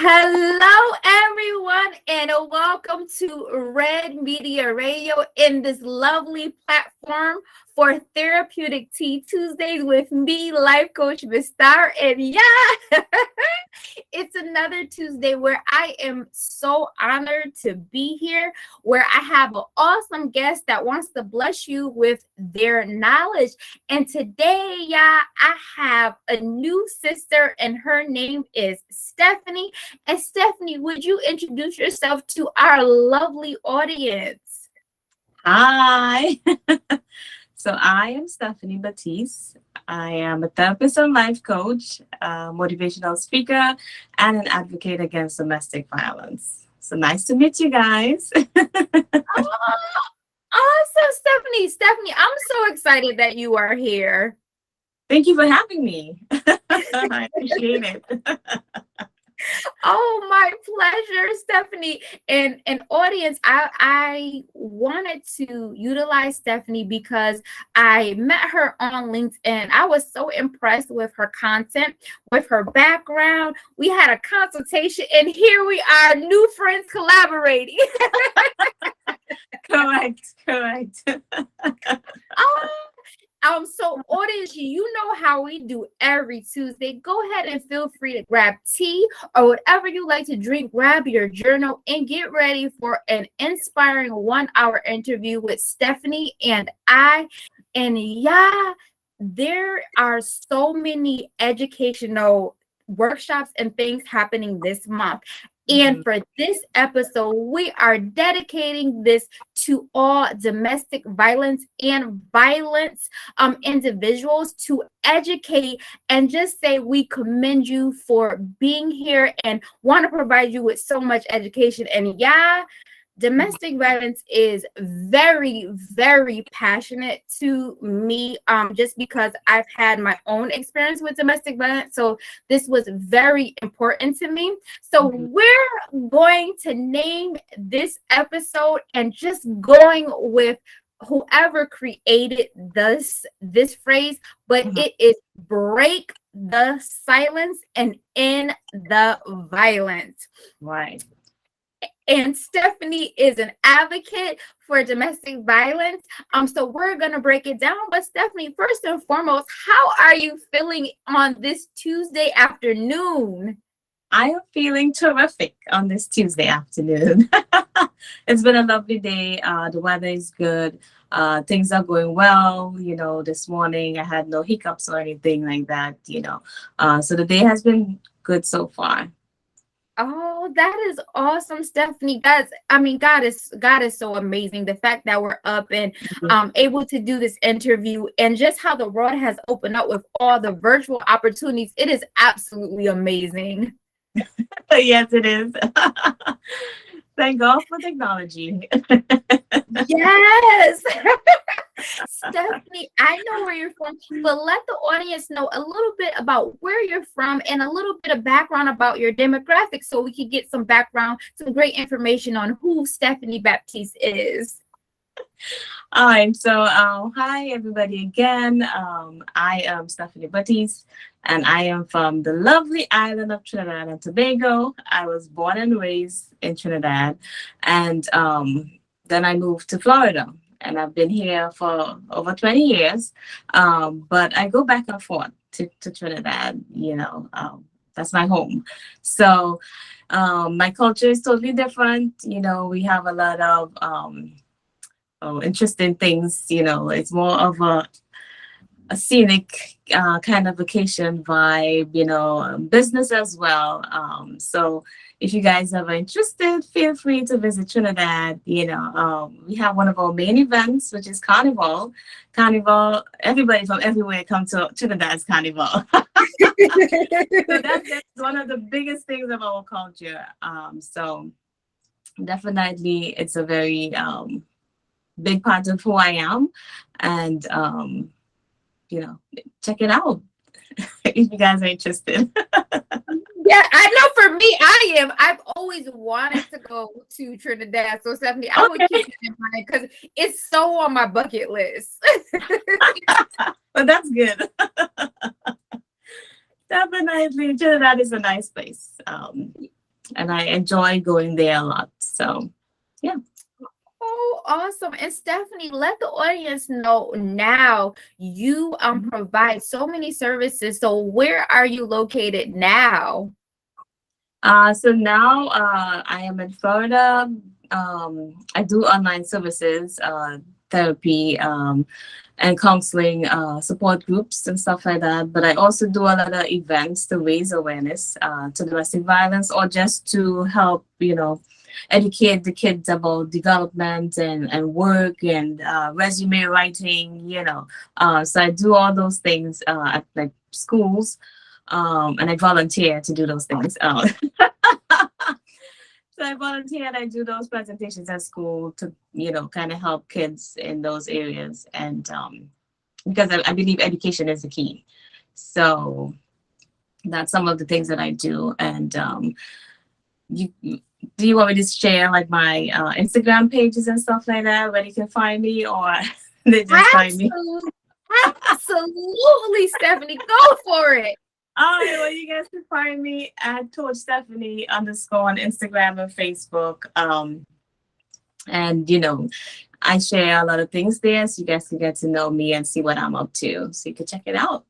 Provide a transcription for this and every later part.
Hello, everyone, and welcome to Red Media Radio in this lovely platform for Therapeutic Tea Tuesdays with me, life coach Miss Starr. And yeah, it's another Tuesday where I am so honored to be here, where I have an awesome guest that wants to bless you with their knowledge. And today, yeah, I have a new sister, and her name is Stefanie. And Stefanie, would you introduce yourself to our lovely audience? Hi. So I am Stefanie Baptiste. I am a therapist and life coach, a motivational speaker, and an advocate against domestic violence. So nice to meet you guys. Oh, awesome, Stefanie, I'm so excited that you are here. Thank you for having me. I appreciate it. Oh, my pleasure, Stefanie. And audience, I wanted to utilize Stefanie because I met her on LinkedIn. I was so impressed with her content, with her background. We had a consultation, and here we are, new friends collaborating. Correct. So audience, you know how we do every Tuesday. Go ahead and feel free to grab tea or whatever you like to drink. Grab your journal and get ready for an inspiring 1-hour interview with Stefanie and I. And yeah, there are so many educational workshops and things happening this month. And for this episode, we are dedicating this to all domestic violence and violence individuals to educate and just say we commend you for being here and want to provide you with so much education. And yeah, domestic violence is very, very passionate to me, just because I've had my own experience with domestic violence. So this was very important to me. So we're going to name this episode and just going with whoever created this phrase, but it is break the silence and end the violence. Right. And Stefanie is an advocate for domestic violence. So we're going to break it down. But Stefanie, first and foremost, how are you feeling on this Tuesday afternoon? I am feeling terrific on this Tuesday afternoon. It's been a lovely day. The weather is good. Things are going well. This morning I had no hiccups or anything like that, So the day has been good so far. Oh, that is awesome, Stefanie. God is so amazing. The fact that we're up and able to do this interview and just how the world has opened up with all the virtual opportunities. It is absolutely amazing. Yes, it is. Thank God for technology. Yes. Stefanie, I know where you're from, but let the audience know a little bit about where you're from and a little bit of background about your demographics so we can get some background, some great information on who Stefanie Baptiste is. All right, so hi everybody again. I am Stefanie Baptiste, and I am from the lovely island of Trinidad and Tobago. I was born and raised in Trinidad, and then I moved to Florida, and I've been here for over 20 years. But I go back and forth to Trinidad. That's my home. So my culture is totally different. We have a lot of interesting things. It's more of a scenic kind of vacation vibe, business as well. So if you guys are interested, feel free to visit Trinidad. We have one of our main events, which is Carnival. Carnival, everybody from everywhere come to Trinidad's Carnival. So that's one of the biggest things of our culture. So definitely it's a very big part of who I am, and check it out if you guys are interested. Yeah, I know for me, I am. I've always wanted to go to Trinidad. So Stefanie, I would keep it in mind because it's so on my bucket list. But that's good. Definitely, Trinidad is a nice place. and I enjoy going there a lot. So yeah. Oh, awesome. And Stephanie, let the audience know now you Mhm. provide so many services. So where are you located now? So now I am in Florida. I do online services, therapy, and counseling, support groups and stuff like that. But I also do a lot of events to raise awareness to domestic violence, or just to help, educate the kids about development and work and resume writing. So I do all those things at like schools, and I volunteer to do those things. So I volunteer and I do those presentations at school to, kind of help kids in those areas. And because I believe education is the key. So that's some of the things that I do. And you do you want me to share like my Instagram pages and stuff like that where you can find me, or they just find me? Absolutely. Absolutely, Stephanie. Go for it. All right, well, you guys can find me at Coach Stefanie _ on Instagram and Facebook. And I share a lot of things there, so you guys can get to know me and see what I'm up to. So you can check it out.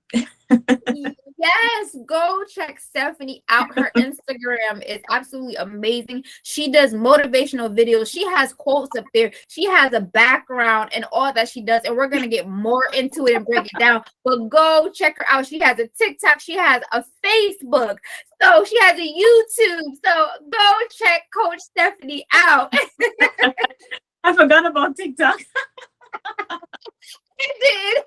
Yes, go check Stephanie out. Her Instagram is absolutely amazing. She does motivational videos. She has quotes up there. She has a background and all that she does. And we're going to get more into it and break it down. But go check her out. She has a TikTok. She has a Facebook. So she has a YouTube. So go check Coach Stephanie out. I forgot about TikTok. You did.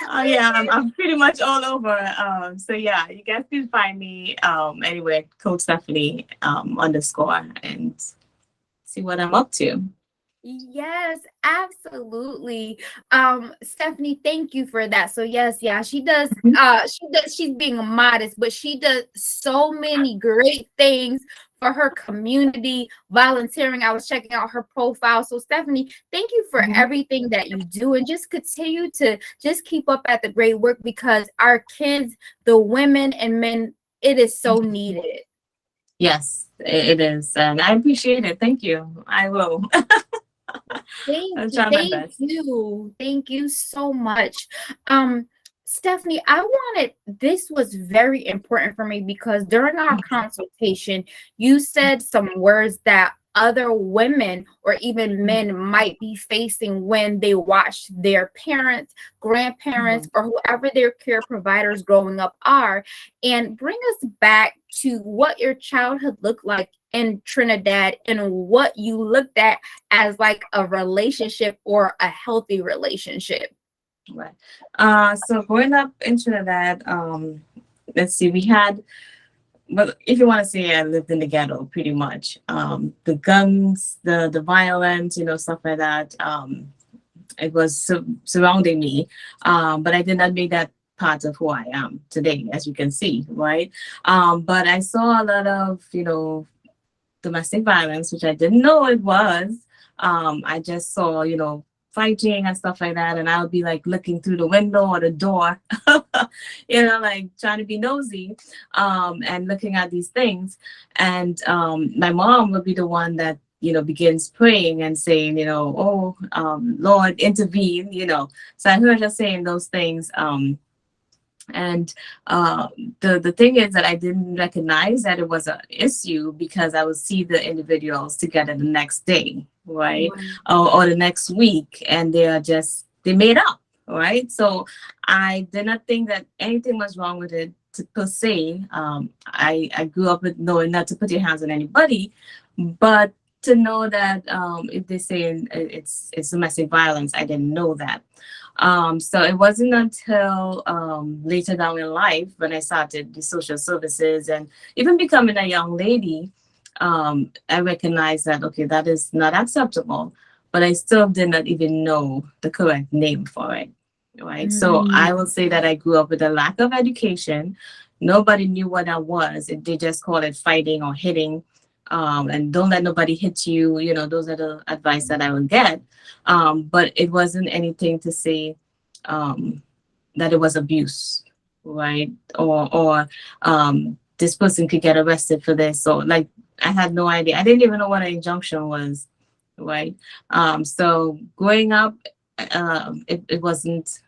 Oh yeah, I'm pretty much all over. So yeah, you guys can find me anywhere, Coach Stephanie _ and see what I'm up to. Yes, absolutely. Stephanie, thank you for that. So yes, yeah, Mhm. she's being modest, but she does so many great things for her community, volunteering. I was checking out her profile. So Stephanie, thank you for Mhm. everything that you do, and just continue to just keep up at the great work, because our kids, the women and men, it is so needed. Yes, it is, and I appreciate it. Thank you. I will. Thank I'll you. try my Thank best. you. Thank you so much. Stephanie, this was very important for me, because during our consultation, you said some words that other women or even men might be facing when they watch their parents, grandparents, Mhm. or whoever their care providers growing up are, and bring us back to what your childhood looked like in Trinidad and what you looked at as like a relationship or a healthy relationship. Right. So growing up in Trinidad, let's see, we had, well, if you want to say, I lived in the ghetto pretty much. The guns, the violence, stuff like that. It was surrounding me, but I did not make that part of who I am today, as you can see, right? But I saw a lot of, domestic violence, which I didn't know it was. I just saw, fighting and stuff like that, and I would be like looking through the window or the door, like trying to be nosy, and looking at these things. And my mom would be the one that begins praying and saying, oh, Lord, intervene. So I heard her saying those things. And uh, the thing is that I didn't recognize that it was an issue, because I would see the individuals together the next day, right, or the next week, and they made up, right. So I did not think that anything was wrong with it per se. I grew up with knowing not to put your hands on anybody, but to know that if they say it's domestic violence, I didn't know that. So it wasn't until later down in life, when I started the social services and even becoming a young lady, I recognized that, okay, that is not acceptable, but I still did not even know the correct name for it. Right. So I will say that I grew up with a lack of education. Nobody knew what that was. They just called it fighting or hitting. And don't let nobody hit you. Those are the advice that I would get. But it wasn't anything to say that it was abuse, right? Or this person could get arrested for this. So like I had no idea. I didn't even know what an injunction was, right? So growing up, it wasn't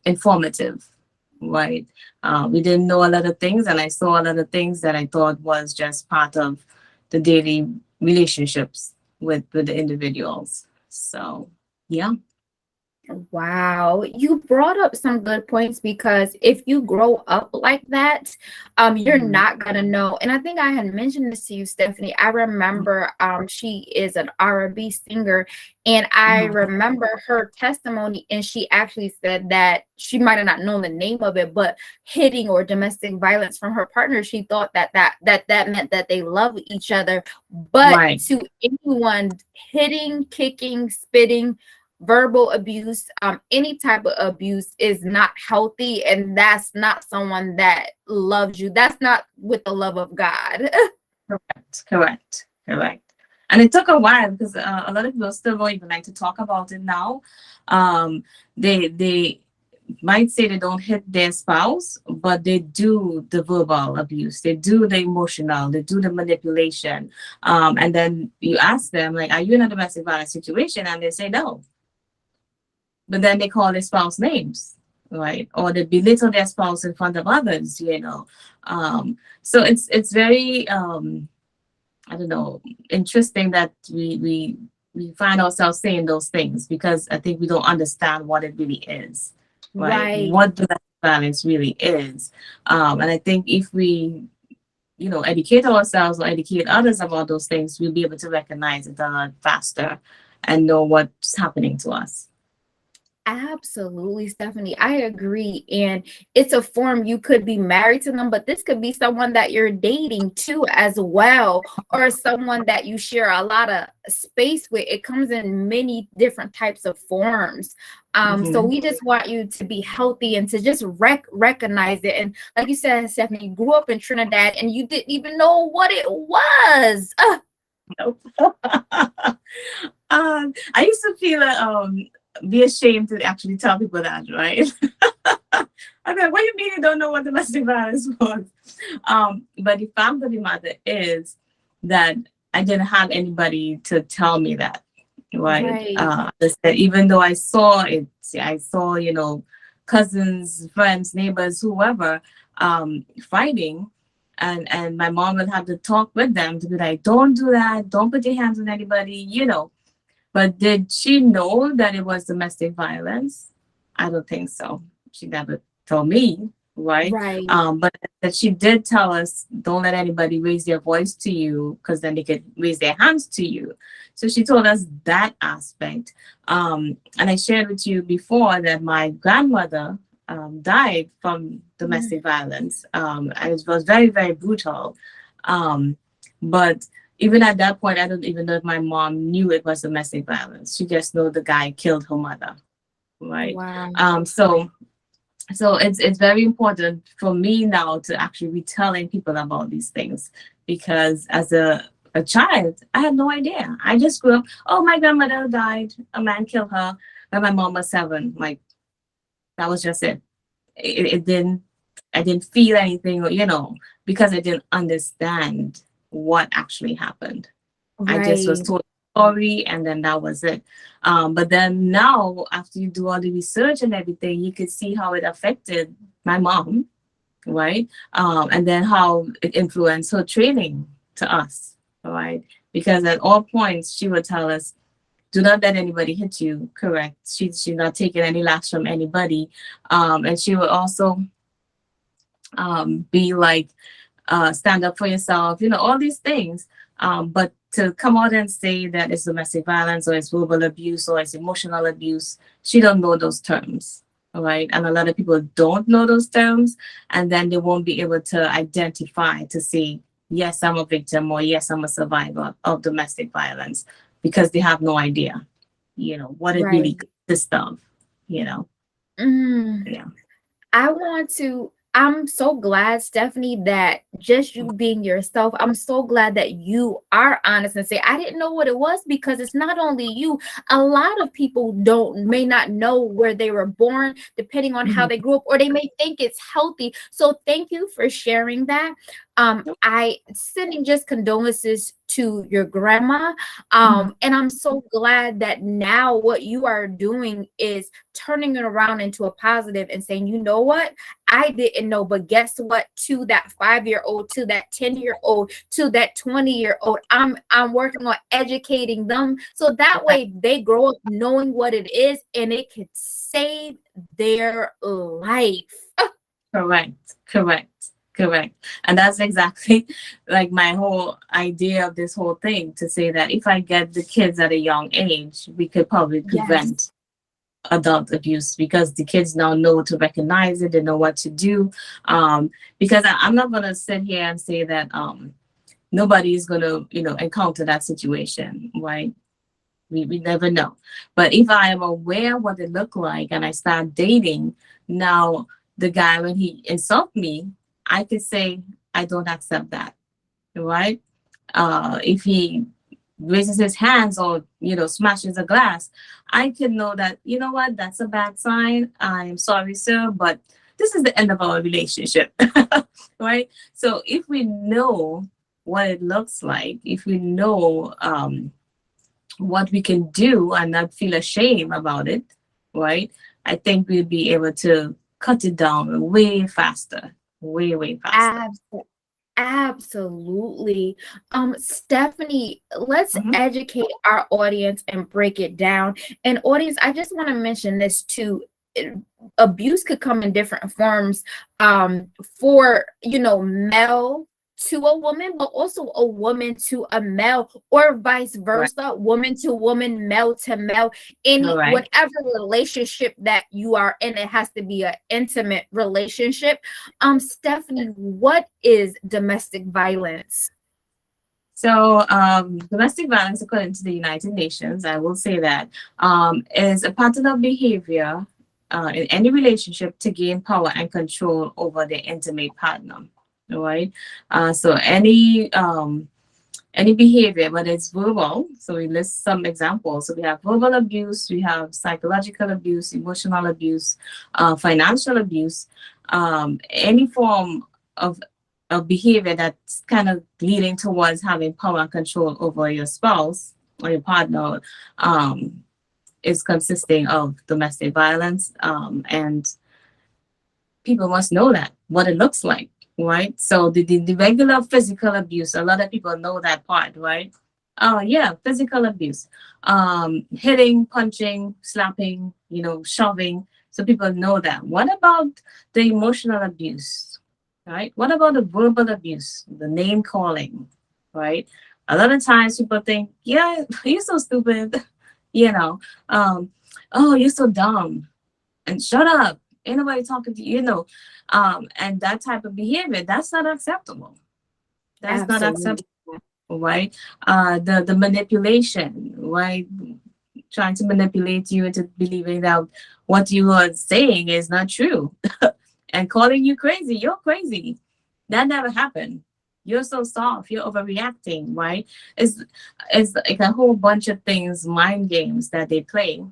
informative, right? We didn't know a lot of things, and I saw a lot of things that I thought was just part of the daily relationships with the individuals. So yeah. Wow, you brought up some good points because if you grow up like that, you're Mhm. not gonna know. And I think I had mentioned this to you, Stephanie. I remember she is an R&B singer, and I Mhm. remember her testimony, and she actually said that she might have not known the name of it, but hitting or domestic violence from her partner, she thought that meant that they love each other. But Right. to anyone hitting, kicking, spitting, verbal abuse, any type of abuse is not healthy, and that's not someone that loves you. That's not with the love of God. Correct. And it took a while because a lot of people still don't even like to talk about it now. They might say they don't hit their spouse, but they do the verbal abuse, they do the emotional, they do the manipulation. And then you ask them, like, are you in a domestic violence situation? And they say no. But then they call their spouse names, right? Or they belittle their spouse in front of others. So it's very I don't know, interesting that we find ourselves saying those things because I think we don't understand what it really is, right? Right. What domestic violence really is. And I think if we, educate ourselves or educate others about those things, we'll be able to recognize it a lot faster and know what's happening to us. Absolutely, Stephanie. I agree. And it's a form, you could be married to them, but this could be someone that you're dating too, as well, or someone that you share a lot of space with. It comes in many different types of forms. So Hmm. we just want you to be healthy and to just recognize it. And like you said, Stephanie, you grew up in Trinidad and you didn't even know what it was. Nope. I used to feel be ashamed to actually tell people that, right? I'm like, what do you mean you don't know what domestic violence was? But the fact of the matter is that I didn't have anybody to tell me that, right? Right. That even though I saw it, I saw, cousins, friends, neighbors, whoever, fighting. And my mom would have to talk with them to be like, don't do that, don't put your hands on anybody. But did she know that it was domestic violence? I don't think so. She never told me, right? Right. But that she did tell us, don't let anybody raise their voice to you because then they could raise their hands to you. So she told us that aspect. And I shared with you before that my grandmother died from Mm. domestic violence. And it was very, very brutal. But even at that point, I don't even know if my mom knew it was domestic violence. She just knew the guy killed her mother, right? Wow. So it's very important for me now to actually be telling people about these things because as a child, I had no idea. I just grew up, oh, my grandmother died, a man killed her when my mom was 7. Like that was just it. It didn't I didn't feel anything, because I didn't understand what actually happened. I just was Right. told a story and then that was it. But then now, after you do all the research and everything, you could see how it affected my mom, right? And then how it influenced her training to us, right? Because at all points, she would tell us, do not let anybody hit you, correct? She's not taking any lacks from anybody. And she would also be like, stand up for yourself, all these things. But to come out and say that it's domestic violence or it's verbal abuse or it's emotional abuse, she don't know those terms, right? And a lot of people don't know those terms, and then they won't be able to identify to say, yes, I'm a victim or yes, I'm a survivor of domestic violence because they have no idea, what it really Right. consists of, you know. Mm. Yeah. I want to I'm so glad, Stephanie, that just you being yourself, I'm so glad that you are honest and say, I didn't know what it was, because it's not only you. A lot of people may not know where they were born, depending on how Mhm. they grew up, or they may think it's healthy. So thank you for sharing that. I sending just condolences to your grandma. Mhm. And I'm so glad that now what you are doing is turning it around into a positive and saying, you know what? I didn't know, but guess what? To that 5-year-old, to that 10-year-old, to that 20-year-old, I'm working on educating them so that Right. way they grow up knowing what it is and it could save their life. Correct, correct, correct. And that's exactly like my whole idea of this whole thing, to say that if I get the kids at a young age, we could probably Yes, prevent adult abuse, because the kids now know to recognize it, they know what to do. Because I'm not gonna sit here and say that nobody is gonna, encounter that situation, right? We never know. But if I am aware what it look like and I start dating, now the guy, when he insult me, I could say, I don't accept that, right? If he raises his hands or, smashes a glass, I can know that, you know what, that's a bad sign. I'm sorry, sir, but this is the end of our relationship, right? So if we know what it looks like, if we know, what we can do and not feel ashamed about it, right? I think we'll be able to cut it down way faster, way, way faster. absolutely. Absolutely. Stephanie, let's Mhm. educate our audience and break it down. And audience, I just want to mention this too. Abuse could come in different forms, for, male to a woman, but also a woman to a male, or vice Right. versa, woman to woman, male to male. All Any right. whatever relationship that you are in, it has to be an intimate relationship. Stephanie, what is domestic violence? So, domestic violence, according to the United Nations, I will say that, is a pattern of behavior in any relationship to gain power and control over their intimate partner. All right. So any behavior, whether it's verbal, so we list some examples. So we have verbal abuse, we have psychological abuse, emotional abuse, financial abuse, any form of behavior that's kind of leading towards having power and control over your spouse or your partner, um, is consisting of domestic violence. And people must know that, what it looks like, right? So the regular physical abuse, a lot of people know that part, right? Oh yeah, physical abuse, hitting, punching, slapping, shoving. So people know that. What about the emotional abuse, right? What about the verbal abuse, the name calling, right? A lot of times people think, yeah, you're so stupid, you know, um, oh, you're so dumb, and shut up, ain't nobody talking to you, and that type of behavior, that's not acceptable. That's not Absolutely. acceptable, right? The manipulation, right? Trying to manipulate you into believing that what you are saying is not true, and calling you crazy. You're crazy. That never happened. You're so soft. You're overreacting, right? It's like a whole bunch of things, mind games that they play.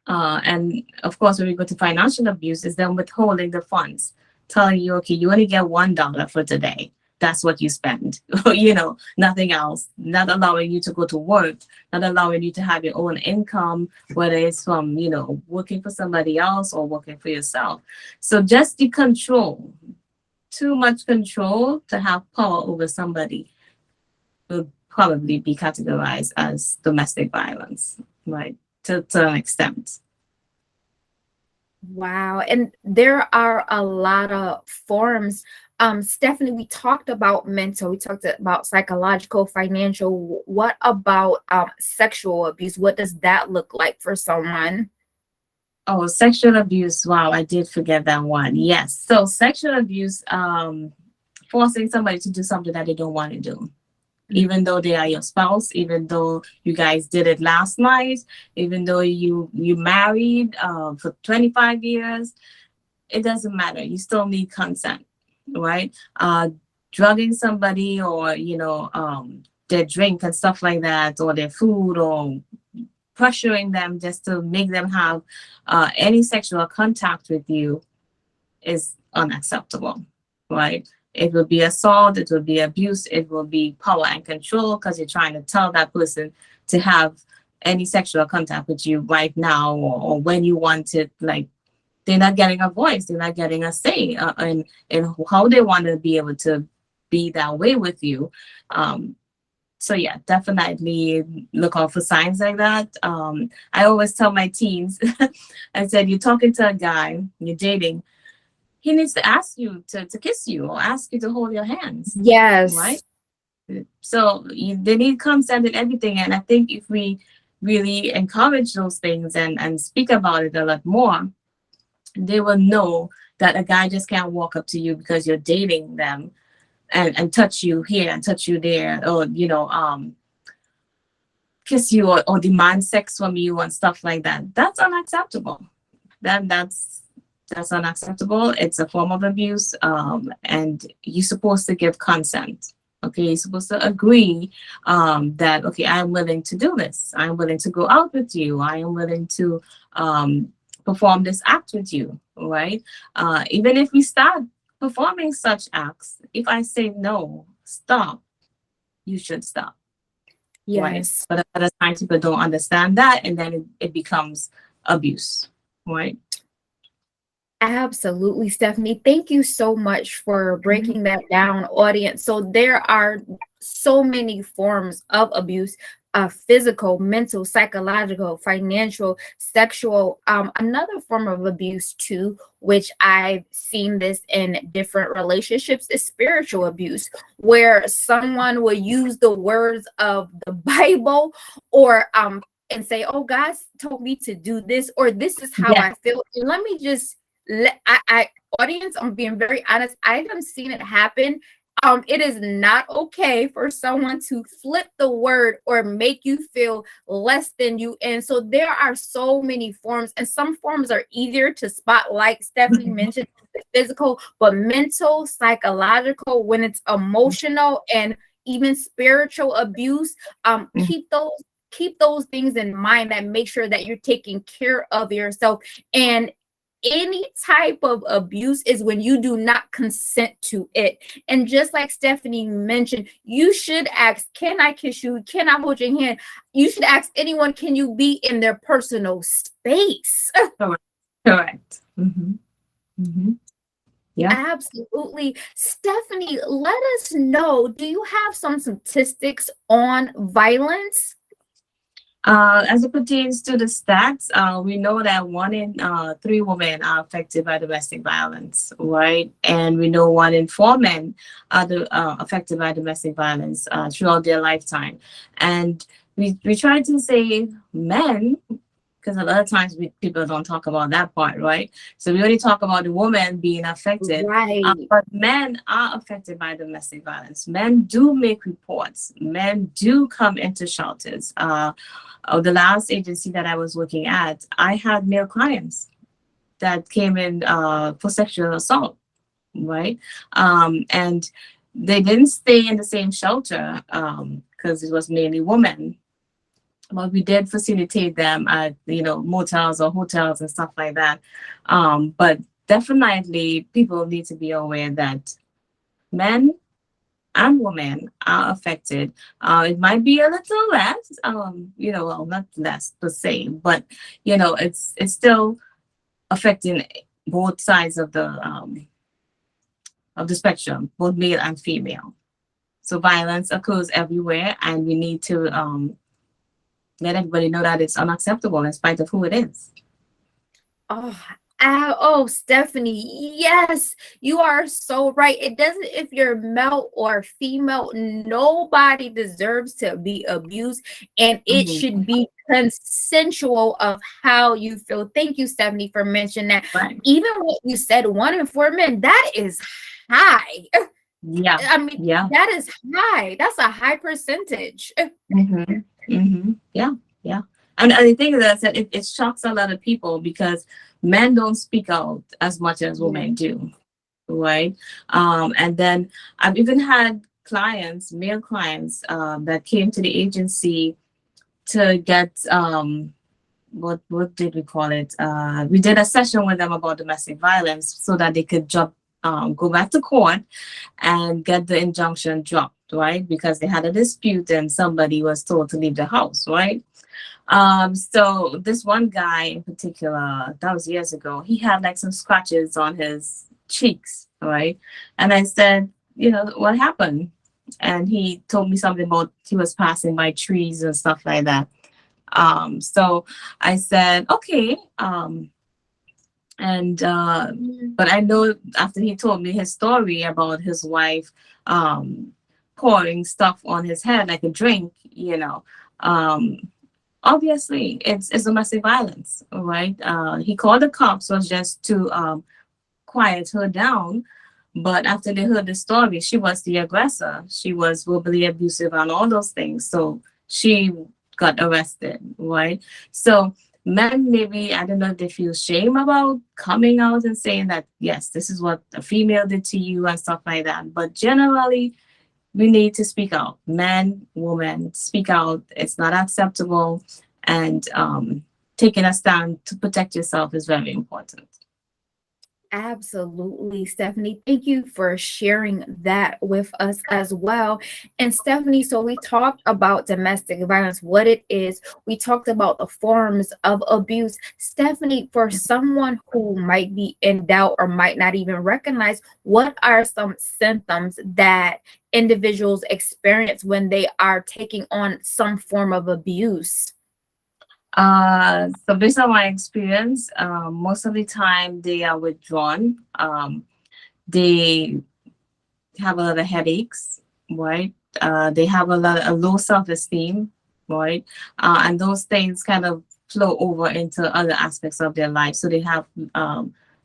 And of course, when we go to financial abuse, is them withholding the funds, telling you, okay, you only get $1 for today. That's what you spend, nothing else. Not allowing you to go to work, not allowing you to have your own income, whether it's from, working for somebody else or working for yourself. So just the control, too much control to have power over somebody, will probably be categorized as domestic violence, right? To an extent. Wow. And there are a lot of forms. Stephanie, we talked about mental, we talked about psychological, financial. What about sexual abuse? What does that look like for someone? Oh, sexual abuse. Wow, I did forget that one. Yes. So sexual abuse, forcing somebody to do something that they don't want to do, even though they are your spouse, even though you guys did it last night, even though you married for 25 years. it doesn't matter. You still need consent, right? Drugging somebody, or their drink and stuff like that, or their food, or pressuring them just to make them have any sexual contact with you is unacceptable, right? It will be assault, it will be abuse, it will be power and control, because you're trying to tell that person to have any sexual contact with you right now, or when you want it. Like, they're not getting a voice, they're not getting a say in how they want to be able to be that way with you. So yeah, definitely look out for signs like that. I always tell my teens, I said, you're talking to a guy, you're dating, he needs to ask you to kiss you, or ask you to hold your hands, right? Yes. So they need consent and everything. And I think if we really encourage those things and speak about it a lot more, they will know that a guy just can't walk up to you because you're dating them and touch you here and touch you there, or kiss you, or demand sex from you and stuff like that. That's unacceptable. That's unacceptable. It's a form of abuse, and you're supposed to give consent. Okay, you're supposed to agree that, okay, I'm willing to do this. I'm willing to go out with you. I am willing to perform this act with you, right? Even if we start performing such acts, if I say no, stop, you should stop. Right? Yes. But a lot of times people don't understand that, and then it becomes abuse, right? Absolutely, Stephanie. Thank you so much for breaking that down, audience. So there are so many forms of abuse: physical, mental, psychological, financial, sexual. Another form of abuse too, which I've seen this in different relationships, is spiritual abuse, where someone will use the words of the Bible, or and say, "Oh, God told me to do this," or "This is how Yeah. I feel." And let me just I audience, I'm being very honest, I haven't seen it happen. It is not okay for someone to flip the word or make you feel less than you. And so there are so many forms, and some forms are easier to spot, like Stephanie mentioned, physical, but mental, psychological, when it's emotional, and even spiritual abuse. Keep those things in mind, that make sure that you're taking care of yourself. And any type of abuse is when you do not consent to it. And just like Stephanie mentioned, you should ask, can I kiss you? Can I hold your hand? You should ask anyone, can you be in their personal space? Correct. Mm-hmm. Mm-hmm. Yeah. Absolutely. Stephanie, let us know, do you have some statistics on violence? As it pertains to the stats, we know that 1 in 3 women are affected by domestic violence, right? And we know 1 in 4 men are affected by domestic violence throughout their lifetime. And we try to say men, because a lot of times people don't talk about that part, right? So we only talk about the woman being affected. Right. But men are affected by domestic violence. Men do make reports. Men do come into shelters. The last agency that I was working at, I had male clients that came in for sexual assault, right? And they didn't stay in the same shelter because it was mainly women. But we did facilitate them at, motels or hotels and stuff like that. But definitely people need to be aware that men and women are affected. It might be a little less, well, not less per se, but it's still affecting both sides of the spectrum, both male and female. So violence occurs everywhere, and we need to let everybody know that it's unacceptable in spite of who it is. Oh, Stephanie, yes, you are so right. It doesn't, if you're male or female, nobody deserves to be abused, and it should be consensual of how you feel. Thank you, Stephanie, for mentioning that. Right. Even what you said, 1 in 4 men, that is high. Yeah. I mean, yeah. That is high. That's a high percentage. Yeah. And I think that it shocks a lot of people because men don't speak out as much as Yeah. women do, right? And then I've even had clients, male clients, that came to the agency to get what did we call it? We did a session with them about domestic violence so that they could go back to court and get the injunction dropped, right? Because they had a dispute and somebody was told to leave the house, right? So this one guy in particular, that was years ago, he had like some scratches on his cheeks, right? And I said, what happened? And he told me something about he was passing by trees and stuff like that. So I said, okay. And but I know after he told me his story about his wife pouring stuff on his head like a drink, um, obviously it's domestic violence, right? He called the cops was just to quiet her down. But after they heard the story, she was the aggressor. She was verbally abusive and all those things. So she got arrested, right? So men, maybe, I don't know if they feel shame about coming out and saying that, yes, this is what a female did to you and stuff like that. But generally, we need to speak out. Men, women, speak out. It's not acceptable. And taking a stand to protect yourself is very important. Absolutely, Stephanie. Thank you for sharing that with us as well. And Stephanie, so we talked about domestic violence, what it is. We talked about the forms of abuse. Stephanie, for someone who might be in doubt or might not even recognize, what are some symptoms that individuals experience when they are taking on some form of abuse? So based on my experience, most of the time they are withdrawn. They have a lot of headaches, right? They have a low self-esteem, right? And those things kind of flow over into other aspects of their life. So they have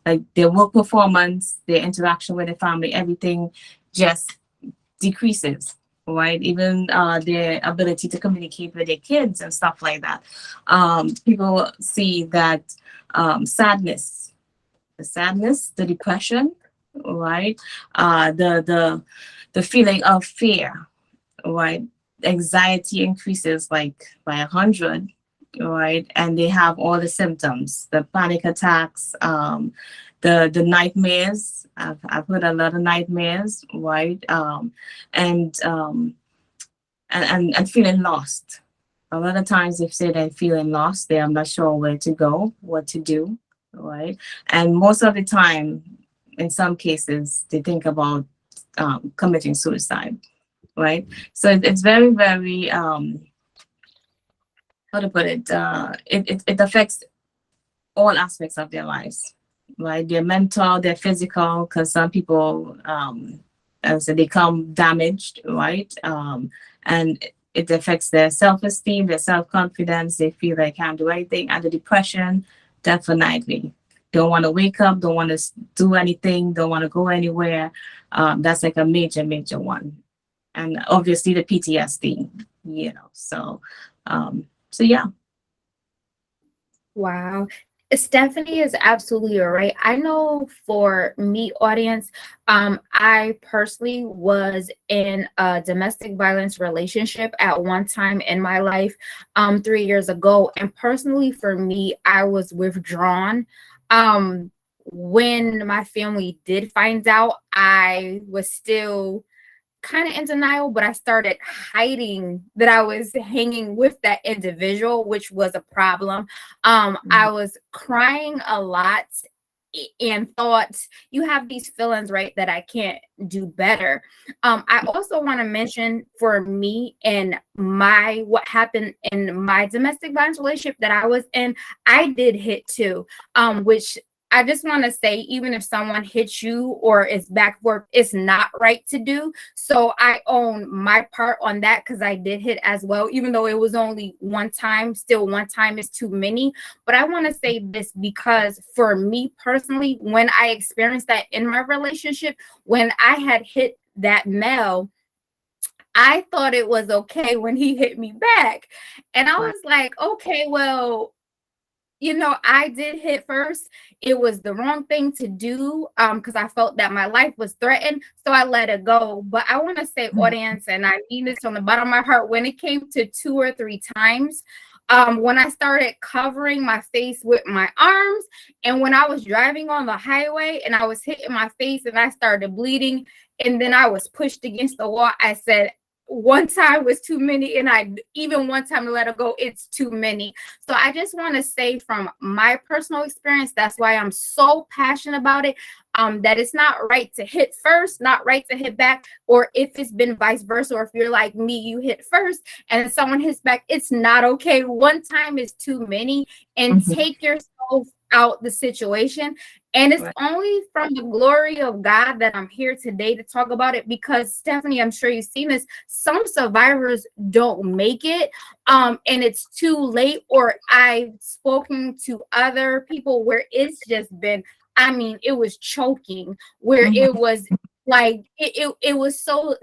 like their work performance, their interaction with their family, everything just decreases, right? Even their ability to communicate with their kids and stuff like that. People see that sadness, the depression, right? The feeling of fear, right? Anxiety increases like by 100, right? And they have all the symptoms, the panic attacks, the nightmares. I've heard a lot of nightmares, right? And and feeling lost. A lot of times they say they're feeling lost. They're not sure where to go, what to do, right? And most of the time, in some cases, they think about committing suicide, right? So it's very, very how to put it? It affects all aspects of their lives, right? Their mental, their physical, because some people, as I said, they come damaged, right? And it affects their self-esteem, their self-confidence. They feel they can't do anything. And the depression, definitely. Don't want to wake up, don't want to do anything, don't want to go anywhere. That's like a major, major one. And obviously the PTSD, so yeah. Wow. Stephanie is absolutely right. I know for me, audience, I personally was in a domestic violence relationship at one time in my life, 3 years ago. And personally, for me, I was withdrawn. When my family did find out, I was still kind of in denial, but I started hiding that I was hanging with that individual, which was a problem. I was crying a lot and thought, you have these feelings, right, that I can't do better. I also want to mention for me and what happened in my domestic violence relationship that I was in, I did hit too, which I just want to say, even if someone hits you or is backward, it's not right to do. So I own my part on that because I did hit as well, even though it was only one time. Still, one time is too many. But I want to say this because for me personally, when I experienced that in my relationship, when I had hit that male, I thought it was okay when he hit me back. And I Right. was like, okay, well, I did hit first. It was the wrong thing to do because I felt that my life was threatened. So I let it go. But I want to say, Mhm. audience, and I mean this from the bottom of my heart, when it came to 2 or 3 times, when I started covering my face with my arms, and when I was driving on the highway and I was hitting my face and I started bleeding, and then I was pushed against the wall, I said, one time was too many, and I even one time to let it go, it's too many. So I just want to say from my personal experience, that's why I'm so passionate about it. That it's not right to hit first, not right to hit back, or if it's been vice versa, or if you're like me, you hit first and someone hits back, it's not okay. One time is too many, and Mhm. take yourself out the situation. And it's Right. only from the glory of God that I'm here today to talk about it, because Stefanie, I'm sure you've seen this. Some survivors don't make it, and it's too late. Or I've spoken to other people where it's just been, I mean, it was choking, where it Mhm. was like it was so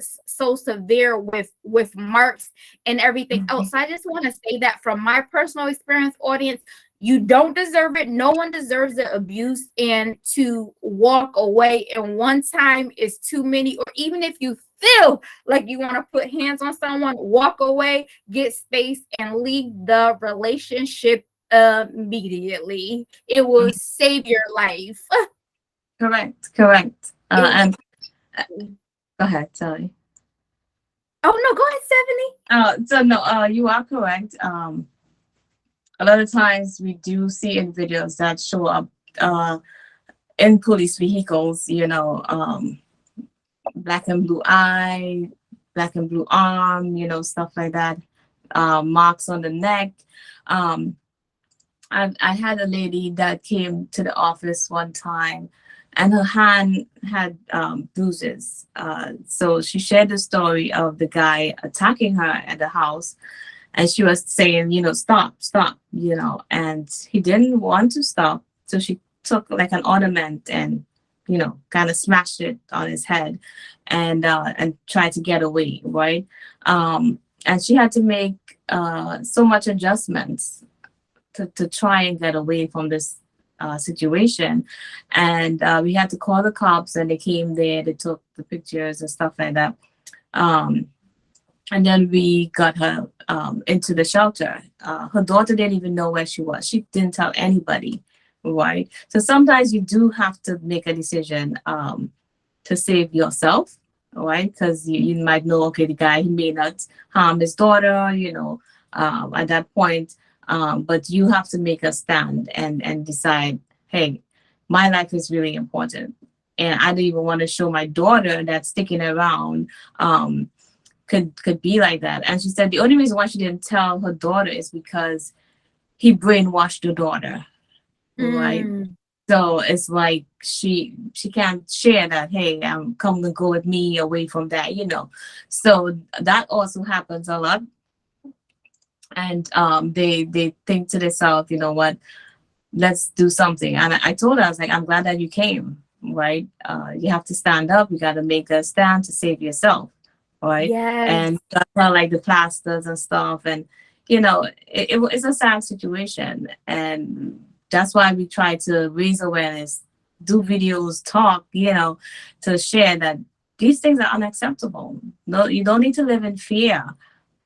severe with marks and everything else. Mhm. So I just want to say that from my personal experience, audience, you don't deserve it. No one deserves the abuse, and to walk away and one time is too many. Or even if you feel like you want to put hands on someone, walk away, get space, and leave the relationship immediately. It will save your life. Correct. Correct. It, And go ahead. Sorry. oh no, go ahead, Stephanie. So no, you are correct. A lot of times we do see individuals that show up uh, in police vehicles, black and blue eye, black and blue arm, stuff like that, marks on the neck. Um, I had a lady that came to the office one time and her hand had bruises. So she shared the story of the guy attacking her at the house, and she was saying, stop, stop, and he didn't want to stop. So she took like an ornament and, kind of smashed it on his head and tried to get away, right? And she had to make so much adjustments to try and get away from this situation. And we had to call the cops, and they came there, they took the pictures and stuff like that. Um, and then we got her into the shelter. Her daughter didn't even know where she was. She didn't tell anybody, right? So sometimes you do have to make a decision to save yourself, right? Because you might know, okay, the guy, he may not harm his daughter, at that point. But you have to make a stand and decide, hey, my life is really important. And I don't even want to show my daughter that sticking around could be like that. And she said the only reason why she didn't tell her daughter is because he brainwashed the daughter, right? Mm, So it's like she can't share that, hey, come and go with me away from that. So that also happens a lot. And they think to themselves, you know what, let's do something. And I told her, I was like, I'm glad that you came, right? You have to stand up, you gotta make a stand to save yourself, right? yes. And that's how like the plasters and stuff. And it's a sad situation. And that's why we try to raise awareness, do videos, talk, to share that these things are unacceptable. No, you don't need to live in fear.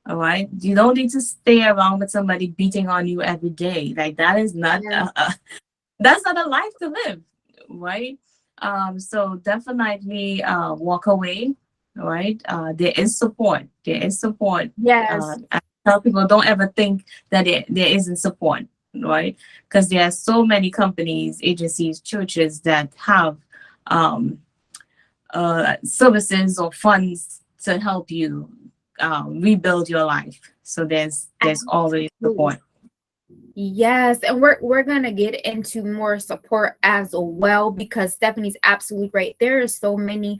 All right. You don't need to stay around with somebody beating on you every day. Like that is not Yes. that's not a life to live, right? So definitely walk away, right? There is support. There is support. Yes. I tell people, don't ever think that there isn't support, right? Because there are so many companies, agencies, churches that have um, services or funds to help you rebuild your life. So there's always Absolutely. support. Yes, and we're gonna get into more support as well, because Stephanie's absolutely right. There are so many,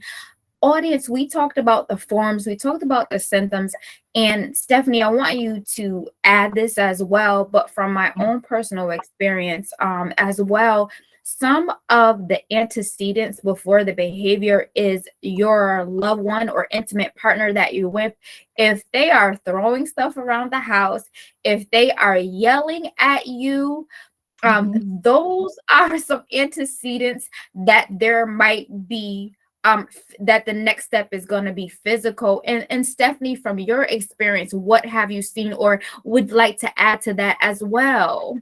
audience. We talked about the forms, we talked about the symptoms, and Stefanie, I want you to add this as well, but from my own personal experience as well. some of the antecedents before the behavior is your loved one or intimate partner that you're with. If they are throwing stuff around the house, if they are yelling at you, those are some antecedents that there might be that the next step is going to be physical. And Stefanie, from your experience, what have you seen or would like to add to that as well?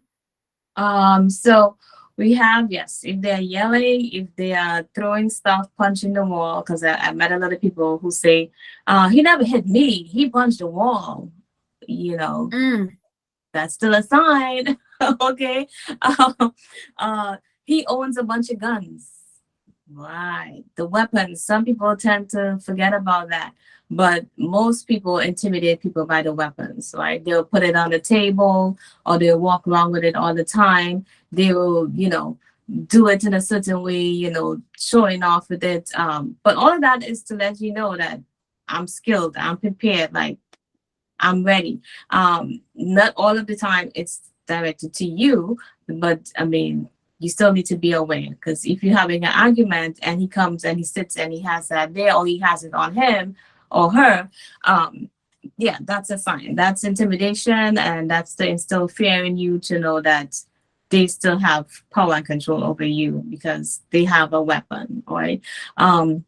So we have, yes, if they're yelling, if they are throwing stuff, punching the wall, because I met a lot of people who say, he never hit me, he punched the wall. You know, Mm, that's still a sign. Okay. Um, he owns a bunch of guns. Right. The weapons. Some people tend to forget about that. But most people intimidate people by the weapons, right? They'll put it on the table or they'll walk around with it all the time. They will, do it in a certain way, showing off with it. But all of that is to let you know that I'm skilled, I'm prepared, like I'm ready. Not all of the time it's directed to you, but I mean, you still need to be aware, because if you're having an argument and he comes and he sits and he has that there, or he has it on him or her, yeah, that's a sign. That's intimidation, and that's to instill fear in you to know that they still have power and control over you because they have a weapon, right? Um,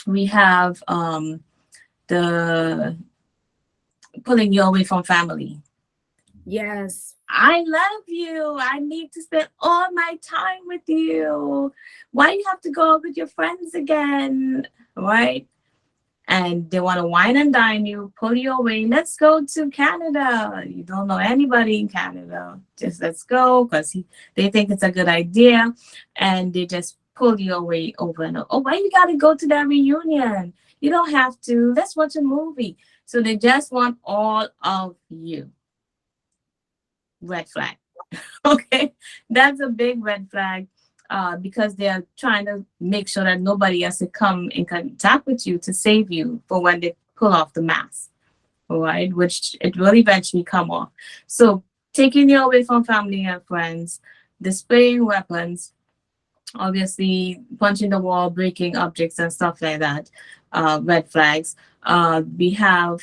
we have the pulling you away from family. yes. I love you. I need to spend all my time with you. Why you have to go out with your friends again? Right? And they want to wine and dine you, pull you away. Let's go to Canada. You don't know anybody in Canada. Just let's go, because they think it's a good idea. And they just pull you away over and over. Oh, why you got to go to that reunion? You don't have to. Let's watch a movie. So they just want all of you. Red flag. Okay, that's a big red flag, because they're trying to make sure that nobody has to come in contact with you to save you for when they pull off the mask, right? Which it will eventually come off. So taking you away from family and friends, displaying weapons, obviously punching the wall, breaking objects and stuff like that, red flags. We have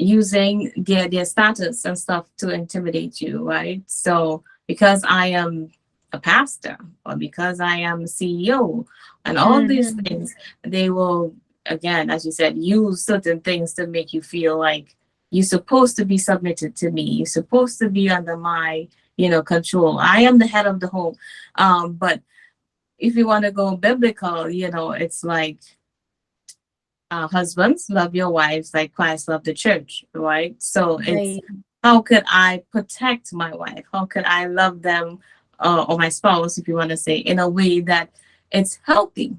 using their status and stuff to intimidate you, right? So because I am a pastor, or because I am a CEO, and all these Mhm. things, they will, again, as you said, use certain things to make you feel like you're supposed to be submitted to me. You're supposed to be under my, control. I am the head of the home. But if you want to go biblical, it's like, husbands, love your wives like Christ loved the church, right? So it's, Right. how could I protect my wife? How could I love them, or my spouse, if you want to say, in a way that it's healthy,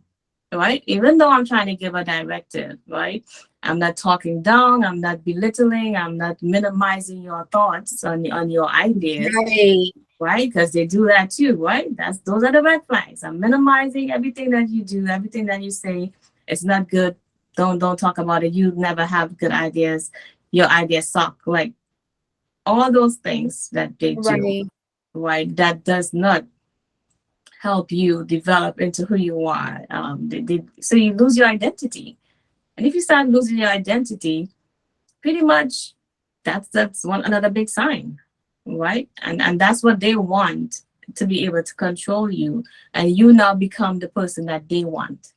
right? Even though I'm trying to give a directive, right? I'm not talking down, I'm not belittling, I'm not minimizing your thoughts on your ideas, Right. right? Because they do that too, right? Those are the red flags. I'm minimizing everything that you do, everything that you say. It's not good. Don't talk about it. You never have good ideas. Your ideas suck. Like all those things that they do, Right. right? That does not help you develop into who you are. So you lose your identity. And if you start losing your identity, pretty much that's one another big sign, right? And that's what they want, to be able to control you, and you now become the person that they want,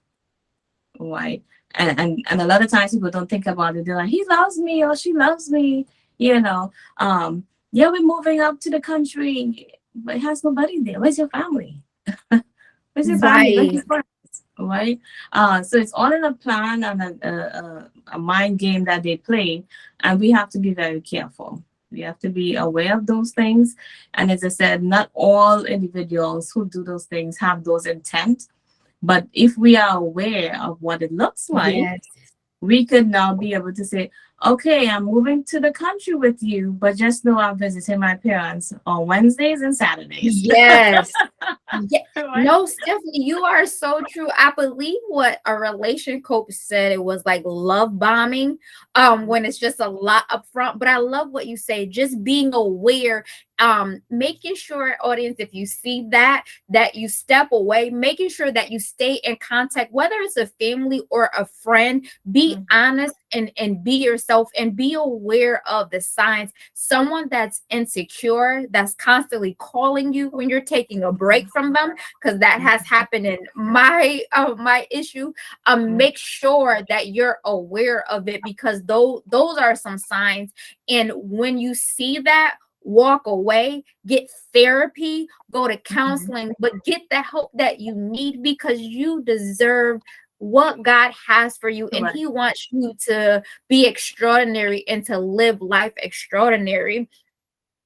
right? And a lot of times people don't think about it. They're like, he loves me or she loves me, you know. Yeah, we're moving up to the country, but it has nobody there. Where's your family? Where's your family? Where's Right. your friends? Right? So it's all in a plan and a mind game that they play, and we have to be very careful. We have to be aware of those things. And as I said, not all individuals who do those things have those intent. But if we are aware of what it looks like, Yes. we could now be able to say, okay, I'm moving to the country with you, but just know I'm visiting my parents on Wednesdays and Saturdays. Yes. Yeah. Right? No, Stephanie, you are so true. I believe what a relation coach said, it was like love bombing, when it's just a lot up front. But I love what you say, just being aware Making sure, audience, if you see that you step away, making sure that you stay in contact, whether it's a family or a friend. Be honest and be yourself, and be aware of the signs. Someone that's insecure, that's constantly calling you when you're taking a break from them, because that has happened in my issue. Make sure that you're aware of it, because those are some signs. And when you see that, walk away, get therapy, go to counseling, but get the help that you need, because you deserve what God has for you, and Correct. He wants you to be extraordinary and to live life extraordinary.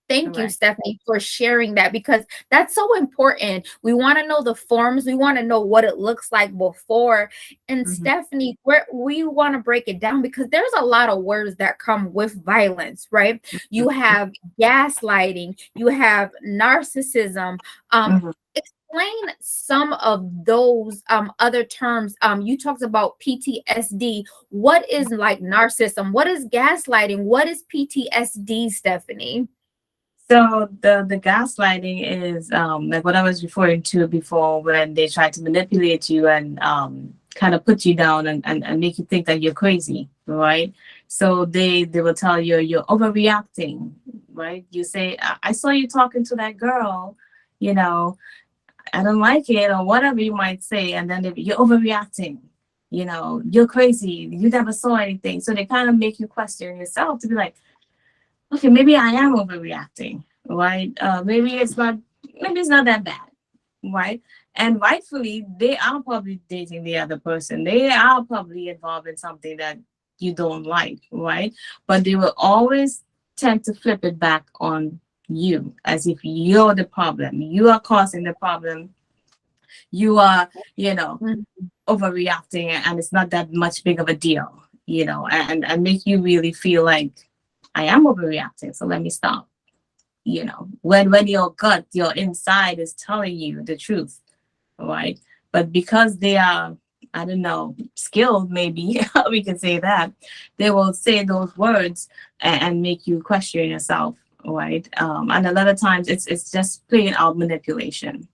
Thank you, Correct. Stefanie, for sharing that, because that's so important. We want to know the forms. We want to know what it looks like before. And Stefanie, we want to break it down, because there's a lot of words that come with violence, right? You have gaslighting, you have narcissism. Explain some of those other terms. You talked about PTSD. What is like narcissism? What is gaslighting? What is PTSD, Stefanie? So the gaslighting is like what I was referring to before, when they try to manipulate you and kind of put you down and make you think that you're crazy, right? So they will tell you you're overreacting, right? You say, I saw you talking to that girl, you know, I don't like it, or whatever you might say, and then you're overreacting, you know, you're crazy, you never saw anything. So they kind of make you question yourself to be like, okay, maybe I am overreacting, right? Maybe it's not that bad, right? And rightfully, they are probably dating the other person. They are probably involved in something that you don't like, right? But they will always tend to flip it back on you, as if you're the problem. You are causing the problem. You are, you know, overreacting, and it's not that much big of a deal, you know, and make you really feel like I am overreacting, so let me stop. You know, when your gut, your inside is telling you the truth, right? But because they are, I don't know, skilled, maybe we can say that, they will say those words and make you question yourself, right? And a lot of times it's just plain out manipulation,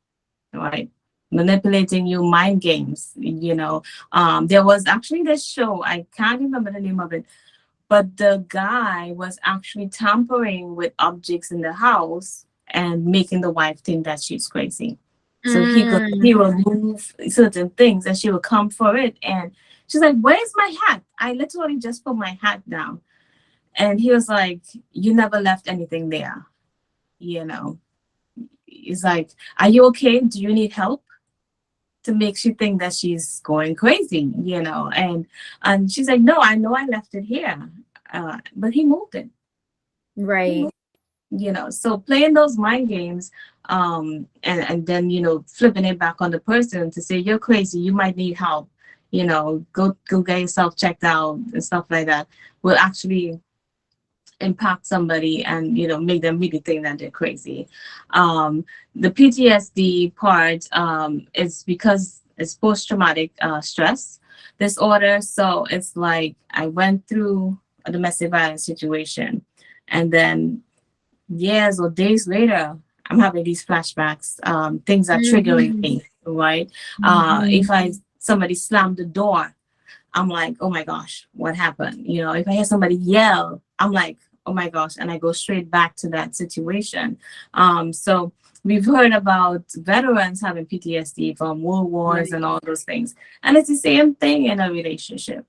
right? Manipulating you, mind games, you know. There was actually this show, I can't remember the name of it, but the guy was actually tampering with objects in the house and making the wife think that she's crazy. So he will move certain things and she will come for it. And she's like, "Where's my hat? I literally just put my hat down." And he was like, "You never left anything there." You know, he's like, "Are you okay? Do you need help?" To make you think that she's going crazy, you know. And she's like, "No, I know I left it here." But he moved it. Right. You know, so playing those mind games, and then, you know, flipping it back on the person to say you're crazy, you might need help, you know, go get yourself checked out and stuff like that, will actually impact somebody and, you know, make them really think that they're crazy. The PTSD part is because it's post-traumatic stress disorder. So it's like I went through a domestic violence situation, and then years or days later, I'm having these flashbacks. Things are triggering me, right? If somebody slammed the door, I'm like, oh my gosh, what happened? You know, if I hear somebody yell, I'm like, oh my gosh, and I go straight back to that situation. So we've heard about veterans having PTSD from world wars and all those things. And it's the same thing in a relationship.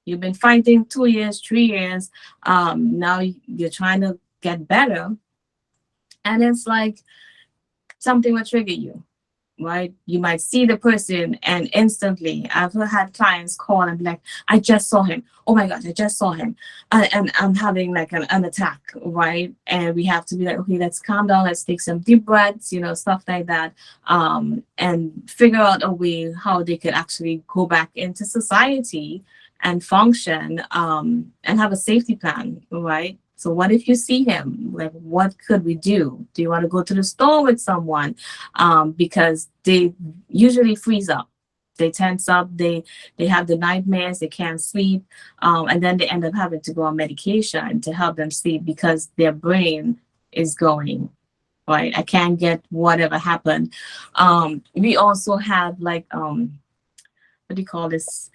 You've been fighting 2 years, 3 years. Now you're trying to get better. And it's like something will trigger you, right? You might see the person and instantly, I've had clients call and be like, "I just saw him. Oh my gosh, I just saw him." And I'm having like an attack, right? And we have to be like, okay, let's calm down. Let's take some deep breaths, you know, stuff like that. And figure out a way how they could actually go back into society and function, and have a safety plan, right? So what if you see him? Like, what could we do? Do you want to go to the store with someone? Because they usually freeze up. They tense up. They have the nightmares. They can't sleep, and then they end up having to go on medication to help them sleep because their brain is going. right? I can't get whatever happened. We also have like what do you call this?